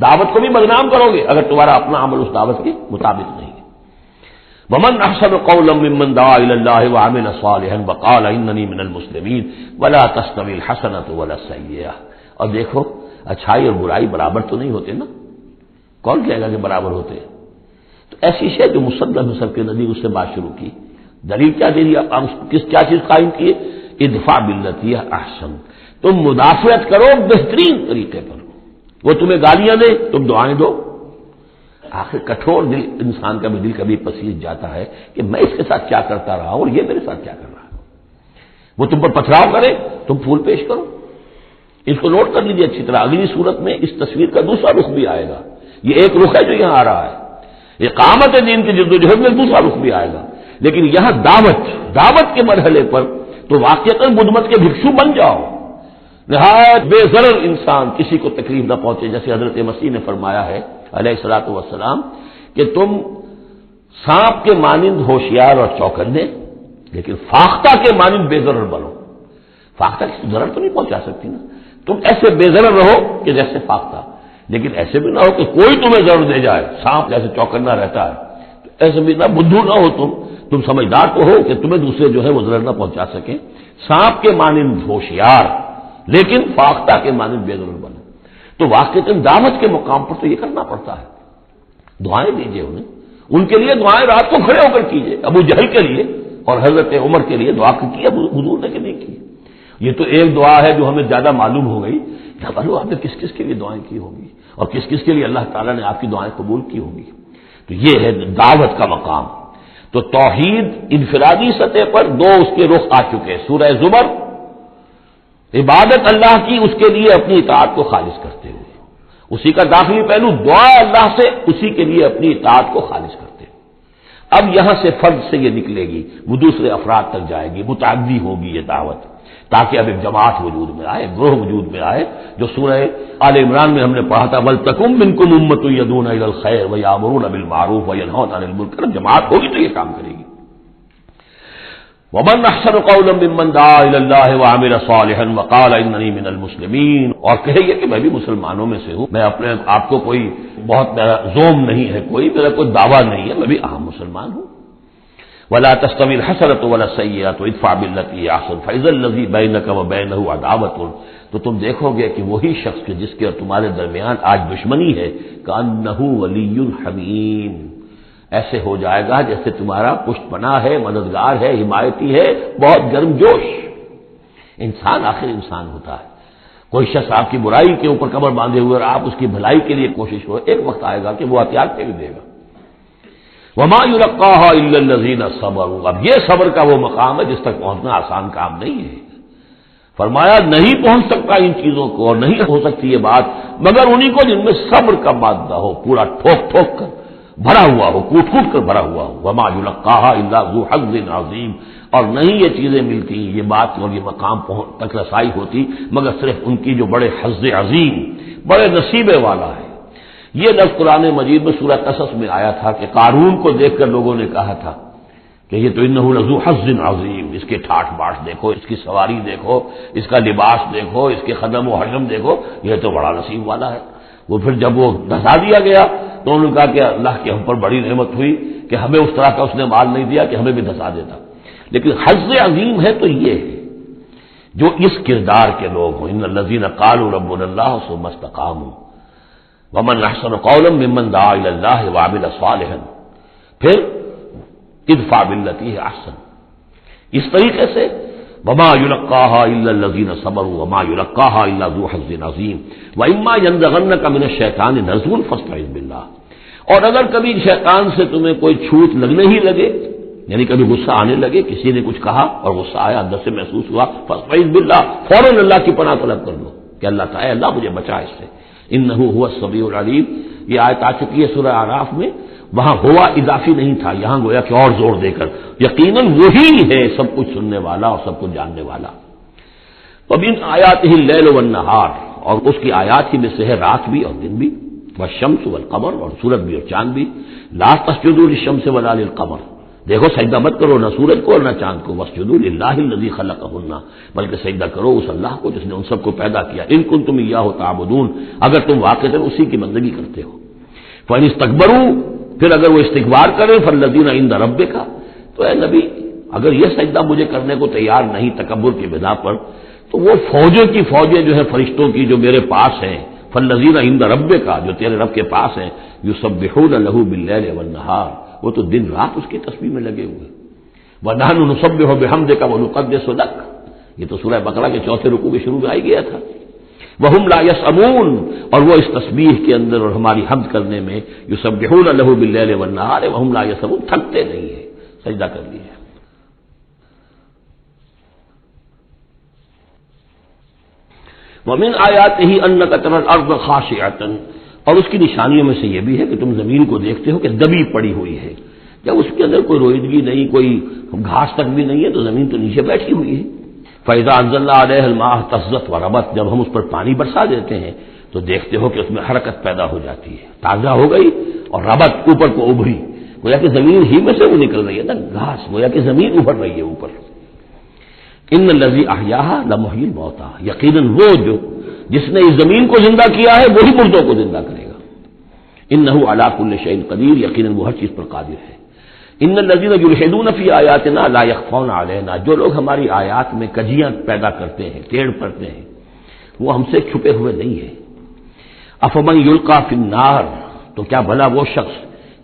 دعوت کو بھی بدنام کرو گے اگر تمہارا اپنا عمل اس دعوت کے مطابق نہیں ہے. ومن احسن قولا ممن دعا الى الله وعمل صالحا وقال اننی من المسلمین ولا تستوی الحسنۃ ولا السیئۃ. اور دیکھو اچھائی اور برائی برابر تو نہیں ہوتے نا، کون کہے گا کہ برابر ہوتے ہیں؟ تو ایسی شے جو مصدق سب کے نزدیک اس سے بات شروع کی، دلیل کیا دے دیا، کیا چیز قائم کی؟ ادفع باللتی ہی احسن، تم مدافعت کرو بہترین طریقے پر. وہ تمہیں گالیاں دے تم دعائیں دو. آخر کٹھور دل انسان کا بھی دل کبھی پسیج جاتا ہے کہ میں اس کے ساتھ کیا کرتا رہا ہوں اور یہ میرے ساتھ کیا کر رہا ہے. وہ تم پر پتھراؤ کرے تم پھول پیش کرو. اس کو نوٹ کر لیجیے اچھی طرح، اگلی صورت میں اس تصویر کا دوسرا رخ بھی آئے گا. یہ ایک رخ ہے جو یہاں آ رہا ہے، اقامت دین کی جدوجہد میں دوسرا رخ بھی آئے گا. لیکن یہاں دعوت کے مرحلے پر تو واقعتاً بدھ مت کے بھکشو بن جاؤ، نہایت بے ضرر انسان، کسی کو تکلیف نہ پہنچے، جیسے حضرت مسیح نے فرمایا ہے علیہ الصلوۃ والسلام کہ تم سانپ کے مانند ہوشیار اور چوکنے لیکن فاختہ کے مانند بے ضرر بنو. فاختہ کسی ضرر تو نہیں پہنچا سکتی نا، تم ایسے بے ضرر رہو کہ جیسے فاختہ، لیکن ایسے بھی نہ ہو کہ کوئی تمہیں ضرر دے جائے. سانپ جیسے چوکنا رہتا ہے ایسے بھی نہ بدھو نہ ہو، تم سمجھدار تو ہو کہ تمہیں دوسرے جو ہے وہ ضرر نہ پہنچا سکے. سانپ کے مانند ہوشیار لیکن فاختہ کے مانند بے ضرر بنو. تو واقعتاً دعوت کے مقام پر تو یہ کرنا پڑتا ہے. دعائیں دیجیے انہیں، ان کے لیے دعائیں رات کو کھڑے ہو کر کیجیے. ابو جہل کے لیے اور حضرت عمر کے لیے دعا کی حضور نے کہ نہیں کی. یہ تو ایک دعا ہے جو ہمیں زیادہ معلوم ہو گئی، معلوم آپ نے کس کس کے لیے دعائیں کی ہوگی اور کس کس کے لیے اللہ تعالیٰ نے آپ کی دعائیں قبول کی ہوگی. تو یہ ہے دعوت کا مقام. تو توحید انفرادی سطح پر دو اس کے رخ آ چکے. سورہ زمر عبادت اللہ کی، اس کے لیے اپنی اطاعت کو خالص کرتے ہوئے، اسی کا داخلی پہلو دعا اللہ سے، اسی کے لیے اپنی اطاعت کو خالص کرتے ہوئے. اب یہاں سے فرد سے یہ نکلے گی، وہ دوسرے افراد تک جائے گی، متعدی ہوگی یہ دعوت، تاکہ اب ایک جماعت وجود میں آئے، گروہ وجود میں آئے، جو سورہ آل عمران میں ہم نے پڑھا تھا وَلْتَكُن مِّنكُمْ أُمَّةٌ يَدْعُونَ إِلَى الْخَيْرِ وَيَأْمُرُونَ بِالْمَعْرُوفِ وَيَنْهَوْنَ عَنِ الْمُنكَرِ. جماعت ہوگی تو یہ کام کرے گی. ومن احسن قولا ممن دعا الى الله وعمل صالحا وقال انني من المسلمین، اور کہیے کہ میں بھی مسلمانوں میں سے ہوں، میں اپنے آپ کو کوئی بہت میرا زوم نہیں ہے، میرا کوئی دعویٰ نہیں ہے، میں بھی عام مسلمان ہوں۔ ولا تستوی الحسنۃ ولا السیئۃ ادفع بالتي هي احسن فاذا الذي بينك وبينه عداوۃ، تو تم دیکھو گے کہ وہی شخص کے جس کے اور تمہارے درمیان آج دشمنی ہے، کأنہ ولی حمیم، ایسے ہو جائے گا جیسے تمہارا پشت پناہ ہے، مددگار ہے، حمایتی ہے، بہت گرم جوش۔ انسان آخر انسان ہوتا ہے، کوئی شخص آپ کی برائی کے اوپر کمر باندھے ہوئے اور آپ اس کی بھلائی کے لیے کوشش ہو، ایک وقت آئے گا کہ وہ ہتھیار پھینک دے گا۔ وما یلقاها الا الذین صبروا، اب یہ صبر کا وہ مقام ہے جس تک پہنچنا آسان کام نہیں ہے۔ فرمایا نہیں پہنچ سکتا ان چیزوں کو، اور نہیں ہو سکتی یہ بات مگر انہی کو جن میں صبر کا مادہ ہو، پورا ٹھوک ٹھوک کر بھرا ہوا ہو، کوٹ کوٹ کر بھرا ہوا ہو۔ وما یلقاها الا ذو حظ عظیم، اور نہیں یہ چیزیں ملتی، یہ بات اور یہ مقام تک رسائی ہوتی مگر صرف ان کی جو بڑے حظ عظیم، بڑے نصیبے والا ہے۔ یہ لفظ قرآن مجید میں سورہ قصص میں آیا تھا کہ قارون کو دیکھ کر لوگوں نے کہا تھا کہ یہ تو انہ لذو حظ عظیم، اس کے ٹھاٹ باٹ دیکھو، اس کی سواری دیکھو، اس کا لباس دیکھو، اس کے خدم و حجم دیکھو، یہ تو بڑا نصیب والا ہے۔ وہ پھر جب وہ دھسا دیا گیا تو انہوں نے کہا کہ اللہ کے ہم پر بڑی نعمت ہوئی کہ ہمیں اس طرح کا اس نے مال نہیں دیا کہ ہمیں بھی دھسا دیتا۔ لیکن حظ عظیم ہے تو یہ ہے جو اس کردار کے لوگ ہوں، ان الذین قالوا ربنا اللہ ثم استقاموا ومن احسن قولا ممن دعا الى اللہ وعمل صالحا، پھر ادفع بالتي هي احسن، اس طریقے سے وما یلقاها الا الذین صبروا وما یلقاها الا ذو حظ عظیم واما ينزغنك من الشیطان نزغ فاستعذ باللہ، اور اگر کبھی شیطان سے تمہیں کوئی چھوٹ لگنے ہی لگے، یعنی کبھی غصہ آنے لگے، کسی نے کچھ کہا اور غصہ آیا، اندر سے محسوس ہوا، فاستعذ باللہ، فوراً اللہ کی پناہ طلب کر لو کہ اللہ تعالی اللہ مجھے بچا اس سے، انہ هو السمیع العلیم۔ یہ آیت آ چکی ہے سورہ اعراف میں، وہاں ہوا اضافی نہیں تھا، یہاں گویا کہ اور زور دے کر یقیناً وہی ہے سب کچھ سننے والا اور سب کچھ جاننے والا۔ ومن آیاتہ اللیل والنہار، اور اس کی آیات ہی میں سے ہے رات بھی اور دن بھی، والشمس والقمر، اور سورج بھی اور چاند بھی، لا تسجدوا للشمس ولا للقمر، دیکھو سجدہ مت کرو نہ سورج کو اور نہ چاند کو، واسجدوا للہ الذی خلقہن، بلکہ سجدہ کرو اس اللہ کو جس نے ان سب کو پیدا کیا، ان کنتم ایاہ تعبدون، اگر تم واقعتاً اسی کی بندگی کرتے ہو۔ فإن استکبروا، پھر اگر وہ استکبار کریں، فالذین عند ربک، تو اے نبی اگر یہ سجدہ مجھے کرنے کو تیار نہیں تکبر کی بنا پر، تو وہ فوجوں کی فوجیں جو ہے فرشتوں کی جو میرے پاس ہیں، فالذین عند ربک، جو تیرے رب کے پاس ہیں، یسبحون لہ باللیل والنہار، وہ تو دن رات اس کی تسبیح میں لگے ہوئے۔ وَنَحْنُ نُسَبِّحُ بِحَمْدِكَ وَنُقَدِّسُ لَكَ، یہ تو سورہ بقرہ کے چوتھے رکوع کے شروع میں آئی گیا تھا۔ وَهُمْ لَا يَسْأَمُونَ، اور وہ اس تسبیح کے اندر اور ہماری حمد کرنے میں یسبحون لہ باللیل والنہار وَهُمْ لَا يَسْأَمُونَ، تھکتے نہیں ہیں، سجدہ کر لیے۔ وَمِنْ آیَاتِهِ أَنَّكَ تَرَى الْأَرْضَ خَاشِعَةً، اور اس کی نشانیوں میں سے یہ بھی ہے کہ تم زمین کو دیکھتے ہو کہ دبی پڑی ہوئی ہے، جب اس کے اندر کوئی روئیدگی نہیں، کوئی گھاس تک بھی نہیں ہے تو زمین تو نیچے بیٹھی ہوئی ہے۔ فَإِذَا أَنزَلْنَا عَلَيْهَا الْمَاءَ اهْتَزَّتْ وَرَبَتْ، جب ہم اس پر پانی برسا دیتے ہیں تو دیکھتے ہو کہ اس میں حرکت پیدا ہو جاتی ہے، تازہ ہو گئی اور ربت اوپر کو ابھری، گویا کہ زمین ہی میں سے وہ نکل رہی ہے نا گھاس، گویا کہ زمین ابھر رہی ہے اوپر۔ ان الذی احیاها لمحیی الموتى، یقیناً وہ جو جس نے اس زمین کو زندہ کیا ہے وہی مردوں کو زندہ کرے گا۔ انہ علی کل شیء قدیر، یقیناً وہ ہر چیز پر قادر ہے۔ ان الذین یلحدون فی آیاتنا لا یخفون علینا، جو لوگ ہماری آیات میں کجیاں پیدا کرتے ہیں، ٹیڑھ پڑتے ہیں، وہ ہم سے چھپے ہوئے نہیں ہیں۔ افمن یلقی فی النار، تو کیا بھلا وہ شخص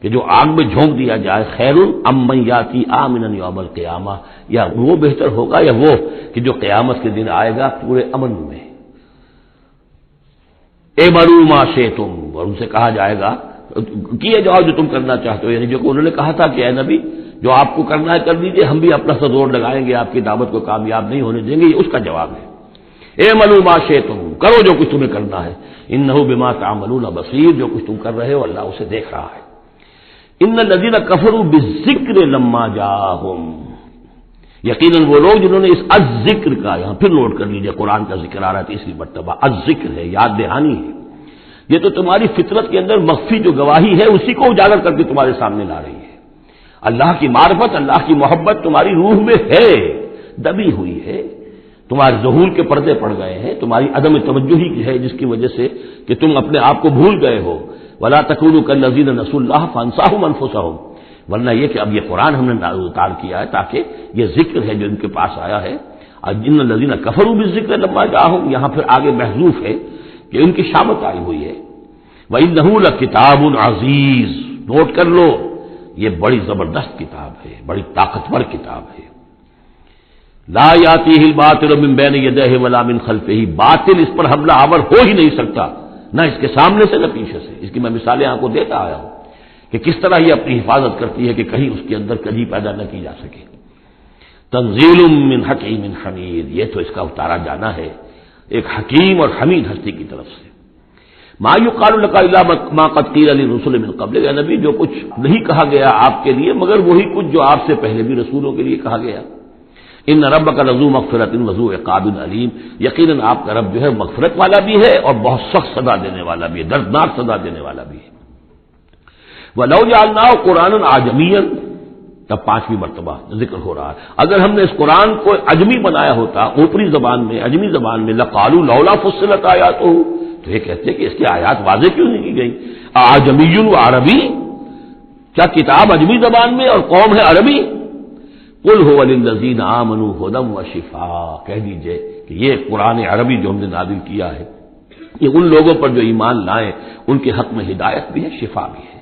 کہ جو آگ میں جھونک دیا جائے، خیر ام من یاتی آمنا یوم القیامہ، یا وہ بہتر ہوگا یا وہ کہ جو قیامت کے دن آئے گا پورے امن میں۔ اعملوا ما شئتم، اور ان سے کہا جائے گا کیے جاؤ جو تم کرنا چاہتے ہو، یعنی جو کہ انہوں نے کہا تھا کہ اے نبی جو آپ کو کرنا ہے کر دیجئے، ہم بھی اپنا سا زور لگائیں گے، آپ کی دعوت کو کامیاب نہیں ہونے دیں گے، یہ اس کا جواب ہے۔ اعملوا ما شئتم، کرو جو کچھ تمہیں کرنا ہے، انہ بما تعملون بصیر، جو کچھ تم کر رہے ہو اللہ اسے دیکھ رہا ہے۔ ان الذین کفروا بالذکر لما جاءہم، یقیناً وہ لوگ جنہوں نے اس الذکر کا، یہاں پھر نوٹ کر لیجئے قرآن کا ذکر آ رہا ہے تیسری مرتبہ، الذکر ہے، یاد دہانی ہے، یہ تو تمہاری فطرت کے اندر مخفی جو گواہی ہے اسی کو اجاگر کر کے تمہارے سامنے لا رہی ہے۔ اللہ کی معرفت، اللہ کی محبت تمہاری روح میں ہے، دبی ہوئی ہے، تمہارے ظہور کے پردے پڑ گئے ہیں، تمہاری عدم توجہی کی ہے جس کی وجہ سے کہ تم اپنے آپ کو بھول گئے ہو. ولا تکونوا کالذین نسوا اللہ فانساہم انفسہم، ورنہ یہ کہ اب یہ قرآن ہم نے اتار کیا ہے تاکہ یہ ذکر ہے جو ان کے پاس آیا ہے. ان الذین کفروا بالذکر لما جاءہم، یہاں پھر آگے محذوف ہے کہ ان کی شامت آئی ہوئی ہے. وَإِنَّهُ لَكِتَابٌ عَزِیزٌ، نوٹ کر لو یہ بڑی زبردست کتاب ہے، بڑی طاقتور کتاب ہے. لا یاتیہ الباطل من بین یدیہ ولا من خلفہ، باطل اس پر حملہ آور ہو ہی نہیں سکتا، نہ اس کے سامنے سے نہ پیچھے سے. اس کی میں مثالیں آپ کو دیتا آیا ہوں کہ کس طرح یہ اپنی حفاظت کرتی ہے کہ کہیں اس کے اندر کجی پیدا نہ کی جا سکے. تنزیل من حکیم حمید، یہ تو اس کا اتارا جانا ہے ایک حکیم اور حمید ہستی کی طرف سے. ما یقال لک الا ما قد قیل للرسل من قبل، اے نبی جو کچھ نہیں کہا گیا آپ کے لیے مگر وہی کچھ جو آپ سے پہلے بھی رسولوں کے لیے کہا گیا. ان ربک لذو مغفرۃ وذو عقاب علیم، یقیناً آپ کا رب جو ہے مغفرت والا بھی ہے اور بہت سخت سزا دینے والا بھی ہے، دردناک سزا دینے والا بھی ہے. وَلَوْ جَعَلْنَاهُ قُرْآنًا عَجَمِيًّا، تب پانچویں مرتبہ ذکر ہو رہا ہے، اگر ہم نے اس قرآن کو عجمی بنایا ہوتا، اوپری زبان میں، عجمی زبان میں، لَقَالُوا لَوْلَا فُصِّلَتْ آیَاتُهُ، تو یہ کہتے کہ اس کی آیات واضح کیوں نہیں کی گئی. اعجمی و عربی، کیا کتاب عجمی زبان میں اور قوم ہے عربی. قُلْ هُوَ لِلَّذِينَ آمَنُوا هُدًى وَشِفَاءٌ، کہہ دیجئے کہ یہ قرآن عربی جو ہم نے نازل کیا ہے یہ ان لوگوں پر جو ایمان لائیں ان کے حق میں ہدایت بھی ہے، شفا بھی ہے.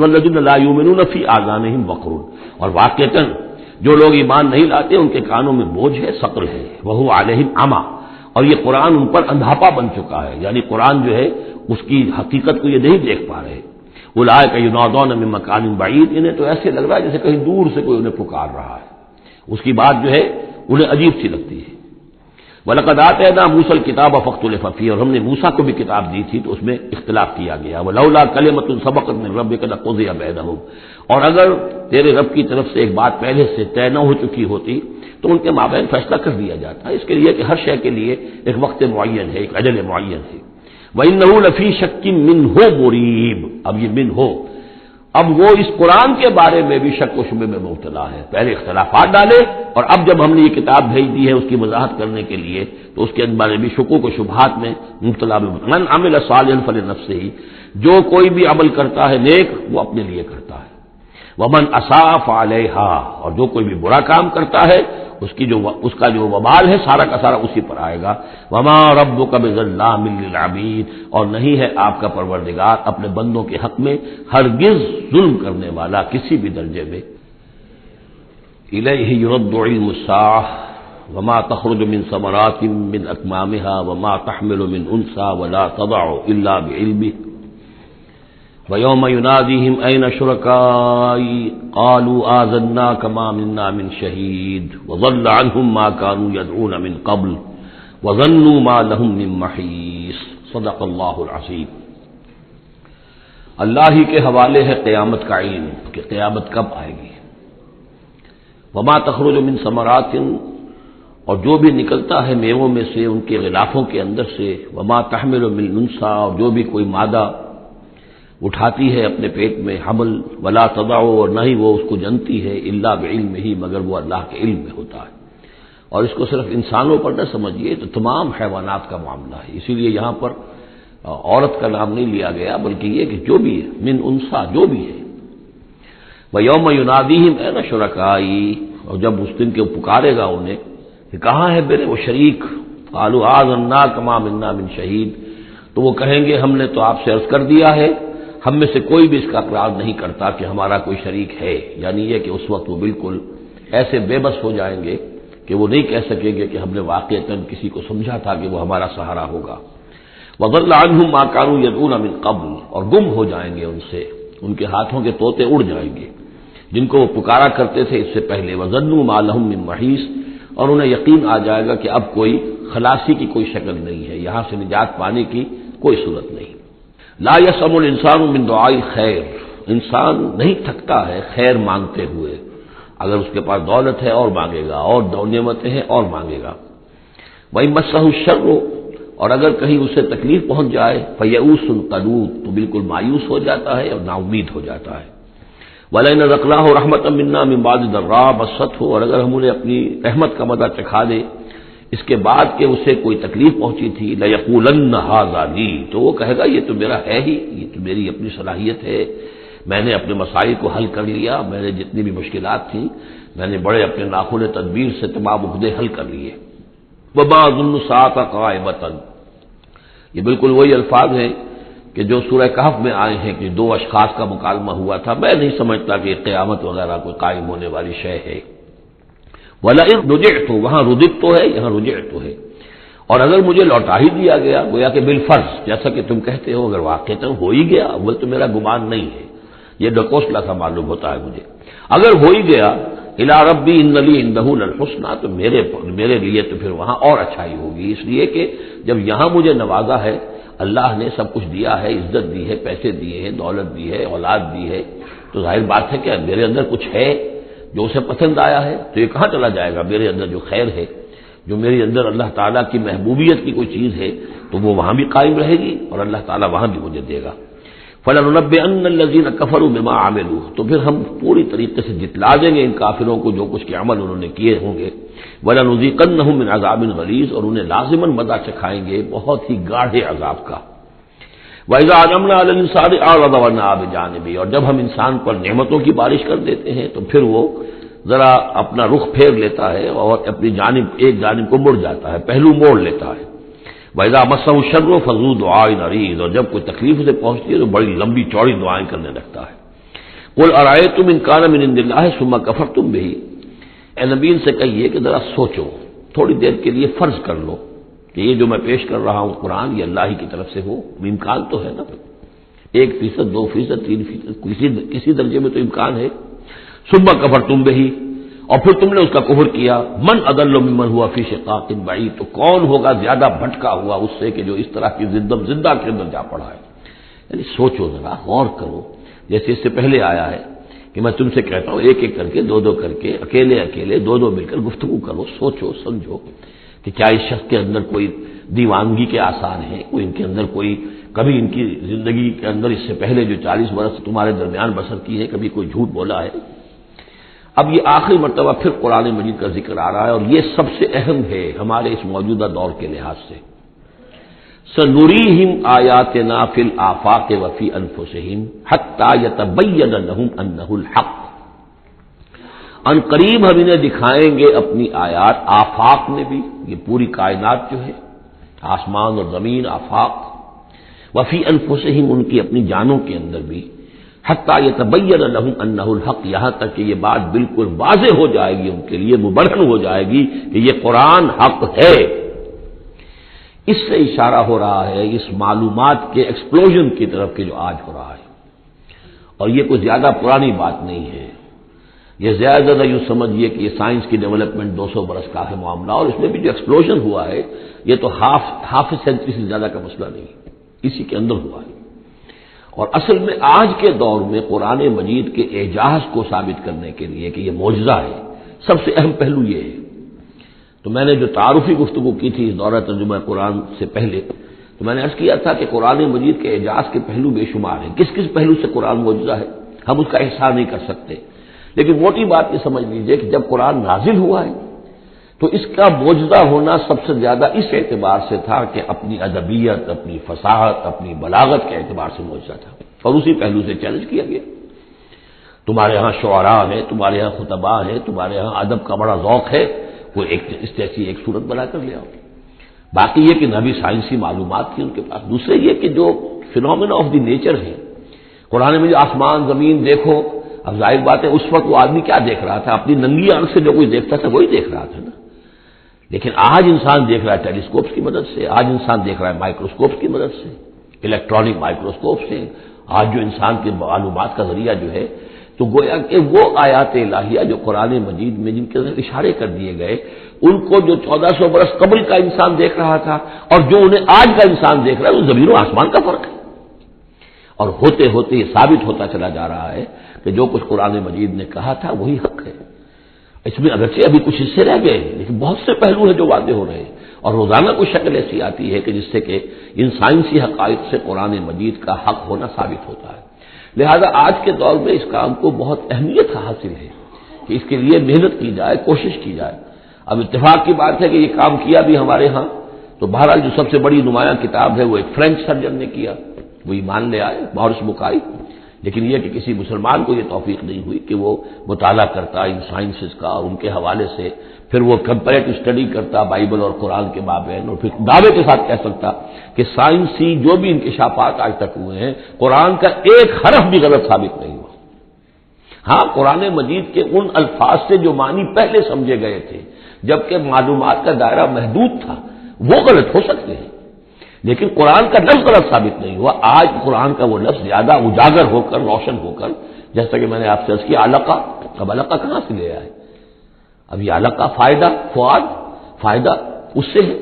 وَالَّذِينَ لَا يُؤْمِنُونَ فِي آذَانِهِمْ وَقْرٌ، اور واقعتاً جو لوگ ایمان نہیں لاتے ان کے کانوں میں بوجھ ہے، ثقل ہے. وَهُوَ عَلَيْهِمْ عَمًى، اور یہ قرآن ان پر اندھاپا بن چکا ہے، یعنی قرآن جو ہے اس کی حقیقت کو یہ نہیں دیکھ پا رہے. اولئک ینادون من مکان بعید، انہیں تو ایسے لگ رہا ہے جیسے کہیں دور سے کوئی انہیں پکار رہا ہے، اس کی بات جو ہے انہیں عجیب سی لگتی ہے. وَلَقَدْ آتَيْنَا مُوسَى الْكِتَابَ فَاخْتُلِفَ فِيهِ، اور ہم نے موسیٰ کو بھی کتاب دی تھی تو اس میں اختلاف کیا گیا. وَلَوْلَا كَلِمَةٌ سَبَقَتْ مِن رَّبِّكَ لَقُضِيَ بَيْنَهُمْ، اور اگر تیرے رب کی طرف سے ایک بات پہلے سے طے نہ ہو چکی ہوتی تو ان کے مابین فیصلہ کر دیا جاتا. اس کے لیے کہ ہر شے کے لیے ایک وقت معین ہے، ایک اجل معین ہے. وَإِنَّهُ لَفِي شَكٍّ مِّنْهُ مُرِيبٍ، اب یہ من ہو، اب وہ اس قرآن کے بارے میں بھی شک و شبے میں مبتلا ہے. پہلے اختلافات ڈالے اور اب جب ہم نے یہ کتاب بھیج دی ہے اس کی وضاحت کرنے کے لیے تو اس کے بارے میں شکوک و شبہات میں مبتلا. من عمل صالحا فلنفسہ، جو کوئی بھی عمل کرتا ہے نیک وہ اپنے لیے کرتا ہے. ومن اساء فعلیہا، اور جو کوئی بھی برا کام کرتا ہے اس کا جو وبال ہے سارا کا سارا اسی پر آئے گا. وما ربک بظلام للعبید، اور نہیں ہے آپ کا پروردگار اپنے بندوں کے حق میں ہرگز ظلم کرنے والا کسی بھی درجے میں. الیہ یرد علم الساعہ وما تخرج من ثمرات من اکمامها وما تحمل من انثى ولا تضع الا بعلمه وَيَوْمَ يُنَادِيهِمْ أَيْنَ شُرَكَائِي قَالُوا آذَنَّاكَ مَا مِنَّا مِنْ شَهِيدٍ وَضَلَّ عَنْهُمْ مَا كَانُوا يَدْعُونَ مِنْ قَبْلُ وَظَنُّوا مَا لَهُمْ مِنْ مَحِيصٍ. صدق اللہ العظیم. اللہ ہی کے حوالے ہے قیامت کا علم کہ قیامت کب آئے گی. وَمَا تَخْرُجُ مِنْ ثَمَرَاتٍ، اور جو بھی نکلتا ہے میووں میں سے ان کے غلافوں کے اندر سے. وَمَا تَحْمِلُ مِنْ أُنثىٰ، اور جو بھی کوئی مادہ اٹھاتی ہے اپنے پیٹ میں حمل. ولا تضع، اور نہ ہی وہ اس کو جنتی ہے الا بعلم ہی، مگر وہ اللہ کے علم میں ہوتا ہے. اور اس کو صرف انسانوں پر نہ سمجھیے، تو تمام حیوانات کا معاملہ ہے. اسی لیے یہاں پر عورت کا نام نہیں لیا گیا بلکہ یہ کہ جو بھی ہے من انثیٰ، جو بھی ہے. وَيَوْمَ يُنَادِيهِمْ أَيْنَ شُرَكَائِي، اور جب اس دن کے پکارے گا انہیں کہ کہاں ہے میرے وہ شریک. قَالُوا آذَنَّاكَ مَا مِنَّا مِنْ شَهِيدٍ، تو وہ کہیں گے ہم نے تو آپ سے عرض کر دیا ہے، ہم میں سے کوئی بھی اس کا اقرار نہیں کرتا کہ ہمارا کوئی شریک ہے. یعنی یہ کہ اس وقت وہ بالکل ایسے بے بس ہو جائیں گے کہ وہ نہیں کہہ سکیں گے کہ ہم نے واقعتاً کسی کو سمجھا تھا کہ وہ ہمارا سہارا ہوگا. وَضَلَّ عَنْهُمْ مَا كَانُوا يَدْعُونَ مِنْ قَبْلُ، اور گم ہو جائیں گے ان سے، ان کے ہاتھوں کے طوطے اڑ جائیں گے جن کو وہ پکارا کرتے تھے اس سے پہلے. وَظَنُّوا مَا لَهُم مِّن مَحِيصٍ، اور انہیں یقین آ جائے گا کہ اب کوئی خلاصی کی کوئی شکل نہیں ہے، یہاں سے نجات پانے کی کوئی صورت نہیں. لا یسم الانسان من دعاء الخیر، انسان نہیں تھکتا ہے خیر مانگتے ہوئے. اگر اس کے پاس دولت ہے اور مانگے گا، اور نعمتیں ہیں اور مانگے گا. وَإِن مَسَّهُ الشَّرُّ، اور اگر کہیں اسے تکلیف پہنچ جائے فَيَئُوسٌ قَنُوطٌ، تو بالکل مایوس ہو جاتا ہے اور نا امید ہو جاتا ہے. وَلَئِنْ أَذَقْنَاهُ رَحْمَةً مِنَّا مِنْ بَعْدِ ضَرَّاءٍ مَسَّتْهُ، اور اگر ہم انہیں اپنی رحمت کا مزہ چکھا دے اس کے بعد کہ اسے کوئی تکلیف پہنچی تھی، لَيَقُولَنَّ هَٰذَا لِي، تو وہ کہے گا یہ تو میرا ہے ہی، یہ تو میری اپنی صلاحیت ہے، میں نے اپنے مسائل کو حل کر لیا، میں نے جتنی بھی مشکلات تھیں میں نے بڑے اپنے ناخن تدبیر سے تمام عقدے حل کر لیے۔ وَمَا أَظُنُّ السَّاعَةَ قَائِمَةً، یہ بالکل وہی الفاظ ہیں کہ جو سورہ کہف میں آئے ہیں کہ دو اشخاص کا مکالمہ ہوا تھا، میں نہیں سمجھتا کہ قیامت وغیرہ کوئی قائم ہونے والی شے ہے۔ وَلَئِن رُجِعْتُ، وہاں رُجِعْتُ ہے، یہاں رُجِعْتُ ہے، اور اگر مجھے لوٹا ہی دیا گیا، گویا کہ بالفرض جیسا کہ تم کہتے ہو، اگر واقعتاً ہو ہی گیا، اول تو میرا گمان نہیں ہے، یہ ڈکوسلا سا معلوم ہوتا ہے مجھے، اگر ہو ہی گیا، اِلیٰ رَبِّی إِنَّ لِی عِندَهُ لَلْحُسْنَىٰ، تو میرے لیے تو پھر وہاں اور اچھائی ہوگی، اس لیے کہ جب یہاں مجھے نوازا ہے، اللہ نے سب کچھ دیا ہے، عزت دی ہے، پیسے دیے ہیں، دولت دی ہے، اولاد دی ہے، تو ظاہر بات ہے کہ میرے اندر کچھ ہے جو اسے پسند آیا ہے، تو یہ کہاں چلا جائے گا؟ میرے اندر جو خیر ہے، جو میرے اندر اللہ تعالیٰ کی محبوبیت کی کوئی چیز ہے، تو وہ وہاں بھی قائم رہے گی اور اللہ تعالیٰ وہاں بھی مجھے دے گا۔ فَلَنُنَبِّئَنَّ الَّذِينَ كَفَرُوا بِمَا عَمِلُوا، تو پھر ہم پوری طریقے سے جتلا دیں گے ان کافروں کو جو کچھ کے عمل انہوں نے کیے ہوں گے، وَلَنُذِيقَنَّهُم مِّنْ عَذَابٍ غَلِيظٍ، اور انہیں لازماً مزہ چکھائیں گے بہت ہی گاڑھے عذاب کا۔ وَإِذَا أَنْعَمْنَا عَلَى الْإِنسَانِ أَعْرَضَ وَنَأَىٰ بِجَانِبِهِ، اور جب ہم انسان پر نعمتوں کی بارش کر دیتے ہیں تو پھر وہ ذرا اپنا رخ پھیر لیتا ہے اور اپنی جانب ایک جانب کو مڑ جاتا ہے، پہلو موڑ لیتا ہے۔ وَإِذَا مَسَّهُ الشَّرُّ فَذُو دُعَاءٍ عَرِيضٍ، اور جب کوئی تکلیف اسے پہنچتی ہے تو بڑی لمبی چوڑی دعائیں کرنے لگتا ہے۔ قُلْ أَرَأَيْتُمْ إِنْ كَانَ مِنْ عِندِ اللَّهِ ثُمَّ كَفَرْتُمْ بِهِ، اے نبی ان سے کہیے کہ ذرا سوچو، تھوڑی دیر کے لیے فرض کر لو کہ یہ جو میں پیش کر رہا ہوں قرآن یہ اللہ ہی کی طرف سے ہو، امکان تو ہے نا، 1%، 2%، 3%، کسی درجے میں تو امکان ہے۔ ثُمَّ كَفَرْتُمْ بِهِ، اور پھر تم نے اس کا کفر کیا، من اضل ممن هو فی شقاق بعید، تو کون ہوگا زیادہ بھٹکا ہوا اس سے کہ جو اس طرح کی زندہ کے اندر جا پڑا ہے۔ یعنی سوچو ذرا، غور کرو، جیسے اس سے پہلے آیا ہے کہ میں تم سے کہتا ہوں ایک ایک کر کے، دو دو کر کے، اکیلے اکیلے، دو دو مل کر گفتگو کرو، سوچو سمجھو کہ کیا اس شخص کے اندر کوئی دیوانگی کے آثار ہیں، کوئی ان کے اندر کوئی کبھی ان کی زندگی کے اندر اس سے پہلے جو 40 برس تمہارے درمیان بسر کی ہے کبھی کوئی جھوٹ بولا ہے۔ اب یہ آخری مرتبہ پھر قرآن مجید کا ذکر آ رہا ہے اور یہ سب سے اہم ہے ہمارے اس موجودہ دور کے لحاظ سے۔ سَنُرِيهِمْ آيَاتِنَا فِي الْآفَاقِ وَفِي أَنفُسِهِمْ حَتَّى يَتَبَيَّنَ لَهُمْ أَنَّهُ الْحَقُّ، ان قریب ہم انہیں دکھائیں گے اپنی آیات، آفاق میں بھی، یہ پوری کائنات جو ہے، آسمان اور زمین، آفاق، وفی انفسہم، ان کی اپنی جانوں کے اندر بھی، حتیٰ یتبین لہم انہ الحق، یہاں تک کہ یہ بات بالکل واضح ہو جائے گی ان کے لیے، مبرہن ہو جائے گی کہ یہ قرآن حق ہے۔ اس سے اشارہ ہو رہا ہے اس معلومات کے ایکسپلوژن کی طرف کہ جو آج ہو رہا ہے، اور یہ کوئی زیادہ پرانی بات نہیں ہے، یہ زیادہ یوں سمجھیے کہ یہ سائنس کی ڈیولپمنٹ 200 برس کا ہے معاملہ، اور اس میں بھی جو ایکسپلوژن ہوا ہے یہ تو ہاف سینچری سے زیادہ کا مسئلہ نہیں ہے، اسی کے اندر ہوا ہے۔ اور اصل میں آج کے دور میں قرآن مجید کے اعجاز کو ثابت کرنے کے لیے کہ یہ معجزہ ہے، سب سے اہم پہلو یہ ہے۔ تو میں نے جو تعارفی گفتگو کی تھی اس دورہ ترجمہ قرآن سے پہلے، تو میں نے عرض کیا تھا کہ قرآن مجید کے اعجاز کے پہلو بے شمار ہیں، کس کس پہلو سے قرآن معجزہ ہے ہم اس کا احسان نہیں کر سکتے، لیکن موٹی بات یہ سمجھ لیجئے کہ جب قرآن نازل ہوا ہے تو اس کا معجزہ ہونا سب سے زیادہ اس اعتبار سے تھا کہ اپنی ادبیت، اپنی فصاحت، اپنی بلاغت کے اعتبار سے معجزہ تھا، اور اسی پہلو سے چیلنج کیا گیا۔ تمہارے ہاں شعراء ہیں، تمہارے ہاں خطباء ہیں، تمہارے ہاں ادب کا بڑا ذوق ہے، وہ اس جیسی ایک صورت بنا کر لے آؤ۔ باقی یہ کہ نہ بھی سائنسی معلومات تھی ان کے پاس، دوسرے یہ کہ جو فینومینا آف دی نیچر ہے قرآن میں، جو آسمان زمین دیکھو، اب ظاہر بات ہے اس وقت وہ آدمی کیا دیکھ رہا تھا، اپنی ننگی آنکھ سے جو کوئی دیکھتا تھا وہی دیکھ رہا تھا نا، لیکن آج انسان دیکھ رہا ہے ٹیلیسکوپس کی مدد سے، آج انسان دیکھ رہا ہے مائکروسکوپس کی مدد سے، الیکٹرانک مائکروسکوپ سے، آج جو انسان کے معلومات کا ذریعہ جو ہے، تو گویا کہ وہ آیات الہیہ جو قرآن مجید میں جن کے اندر اشارے کر دیے گئے، ان کو جو 1400 برس قبل کا انسان دیکھ رہا تھا اور جو انہیں آج کا انسان دیکھ رہا ہے، وہ زمین و آسمان کا فرق ہے۔ اور ہوتے ہوتے یہ ثابت ہوتا چلا جا رہا ہے کہ جو کچھ قرآن مجید نے کہا تھا وہی حق ہے۔ اس میں اگرچہ ابھی کچھ حصے رہ گئے لیکن بہت سے پہلو ہیں جو واضح ہو رہے ہیں، اور روزانہ کوئی شکل ایسی آتی ہے کہ جس سے کہ ان سائنسی حقائق سے قرآن مجید کا حق ہونا ثابت ہوتا ہے۔ لہذا آج کے دور میں اس کام کو بہت اہمیت حاصل ہے کہ اس کے لیے محنت کی جائے، کوشش کی جائے۔ اب اتفاق کی بات ہے کہ یہ کام کیا بھی ہمارے ہاں، تو بہرحال جو سب سے بڑی نمایاں کتاب ہے وہ ایک فرینچ سرجن نے کیا، وہ ایمان لے آئے، مورس بکائی۔ لیکن یہ کہ کسی مسلمان کو یہ توفیق نہیں ہوئی کہ وہ مطالعہ کرتا ان سائنسز کا اور ان کے حوالے سے پھر وہ کمپیریٹو اسٹڈی کرتا بائبل اور قرآن کے مابین، اور پھر دعوے کے ساتھ کہہ سکتا کہ سائنسی جو بھی انکشافات آج تک ہوئے ہیں قرآن کا ایک حرف بھی غلط ثابت نہیں ہوا۔ ہاں، قرآن مجید کے ان الفاظ سے جو معنی پہلے سمجھے گئے تھے جبکہ معلومات کا دائرہ محدود تھا وہ غلط ہو سکتے ہیں، لیکن قرآن کا لفظ غلط ثابت نہیں ہوا۔ آج قرآن کا وہ لفظ زیادہ اجاگر ہو کر، روشن ہو کر، جیسا کہ میں نے آپ سے عرض کیا علقہ، اب علقہ کہاں سے لے آئے؟ اب یہ علقہ فائدہ، فؤاد فائدہ اس سے ہے،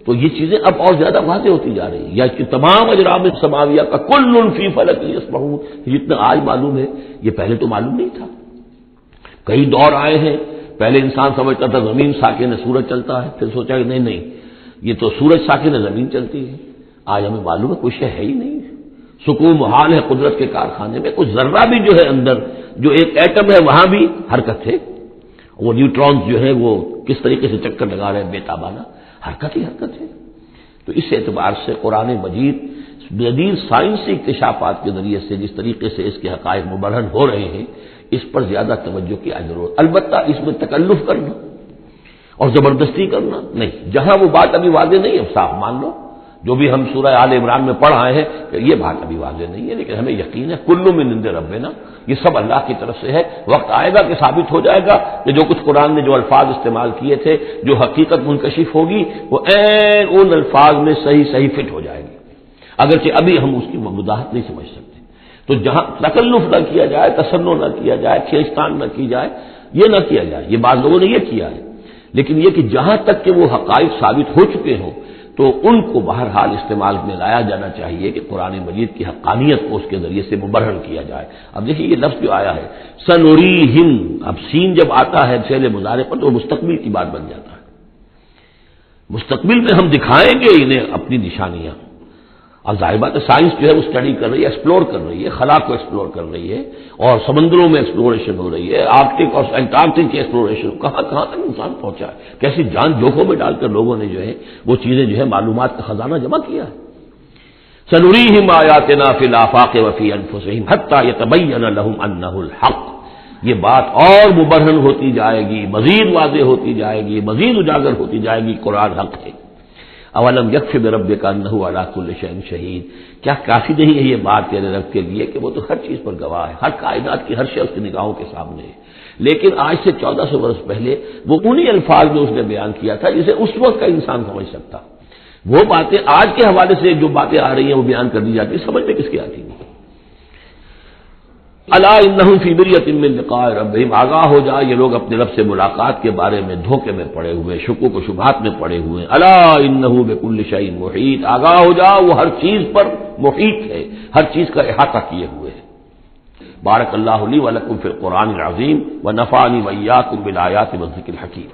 تو یہ چیزیں اب اور زیادہ واضح ہوتی جا رہی ہیں۔ یا اس کی تمام اجرام سماویہ کا کل فی فلک یسبحون، جتنا آج معلوم ہے یہ پہلے تو معلوم نہیں تھا۔ کئی دور آئے ہیں، پہلے انسان سمجھتا تھا زمین ساکن ہے سورج چلتا ہے، پھر سوچا کہ نہیں یہ تو سورج ساکن ہے زمین چلتی ہے۔ آج ہمیں معلوم ہے کچھ ہے ہی نہیں، سکون محال ہے قدرت کے کارخانے میں، کچھ ذرہ بھی جو ہے اندر جو ایک ایٹم ہے وہاں بھی حرکت ہے، وہ نیوٹرونز جو ہے وہ کس طریقے سے چکر لگا رہے ہیں بےتابانہ، حرکت ہی حرکت ہے۔ تو اس اعتبار سے قرآن مجید جدید سائنسی اکتشافات کے ذریعے سے جس طریقے سے اس کے حقائق مبرہن ہو رہے ہیں اس پر زیادہ توجہ کی ضرورت، البتہ اس میں تکلف کرنا اور زبردستی کرنا نہیں، جہاں وہ بات ابھی واضح نہیں ہے صاف مان لو، جو بھی ہم سورہ آل عمران میں پڑھ آئے ہیں کہ یہ بات ابھی واضح نہیں ہے، لیکن ہمیں یقین ہے کل من عند ربنا، یہ سب اللہ کی طرف سے ہے۔ وقت آئے گا کہ ثابت ہو جائے گا کہ جو کچھ قرآن نے جو الفاظ استعمال کیے تھے، جو حقیقت منکشف ہوگی وہ عین ان الفاظ میں صحیح فٹ ہو جائے گی، اگرچہ ابھی ہم اس کی وضاحت نہیں سمجھ سکتے۔ تو جہاں تکلف نہ کیا جائے، تصنع نہ کیا جائے، کھینچتان نہ کی جائے، یہ نہ کیا جائے، یہ بعض لوگوں نے یہ کیا ہے، لیکن یہ کہ جہاں تک کہ وہ حقائق ثابت ہو چکے ہوں تو ان کو بہرحال استعمال میں لایا جانا چاہیے کہ قرآن مجید کی حقانیت کو اس کے ذریعے سے مبرہن کیا جائے۔ اب دیکھیے یہ لفظ جو آیا ہے سنوریہم، اب سین جب آتا ہے فعل مضارع پر تو مستقبل کی بات بن جاتا ہے، مستقبل میں ہم دکھائیں گے انہیں اپنی نشانیاں۔ اب ظاہر بات ہے سائنس جو ہے وہ اسٹڈی کر رہی ہے، ایکسپلور کر رہی ہے، خلا کو ایکسپلور کر رہی ہے، اور سمندروں میں ایکسپلوریشن ہو رہی ہے، آرکٹک اور انٹارکٹک کی ایکسپلوریشن، کہاں تک انسان پہنچا ہے، کیسی جان جوخوں میں ڈال کر لوگوں نے جو ہے وہ چیزیں جو ہے معلومات کا خزانہ جمع کیا ہے۔ سنریہم آیاتنا فی الآفاق وفی انفسہم حتی یتبین لہم انہ الحق، یہ بات اور مبرہن ہوتی جائے گی، مزید واضح ہوتی جائے گی، مزید اجاگر ہوتی جائے گی قرآن حق ہے۔ اولم یکفی بربک انہ علی کل شیء شہید، کیا کافی نہیں ہے یہ بات تیرے رب کے لیے کہ وہ تو ہر چیز پر گواہ ہے، ہر کائنات کی ہر شے اس کی نگاہوں کے سامنے ہے۔ لیکن آج سے 1400 برس پہلے وہ انہی الفاظ میں اس نے بیان کیا تھا جسے اس وقت کا انسان سمجھ سکتا، وہ باتیں آج کے حوالے سے جو باتیں آ رہی ہیں وہ بیان کر دی جاتی، سمجھ میں کس کی آتی نہیں۔ الا انہم فی مریۃ من لقاء ربہم، آگاہ ہو جا یہ لوگ اپنے رب سے ملاقات کے بارے میں دھوکے میں پڑے ہوئے، شکوک و شبہات میں پڑے ہوئے۔ الا انہ بکل شیء محیط، آگاہ ہو جا وہ ہر چیز پر محیط ہے، ہر چیز کا احاطہ کیے ہوئے ہے۔ بارک اللہ لی ولکم فی القرآن العظیم ونفعنی وإیاکم بالآیات والذکر الحکیم۔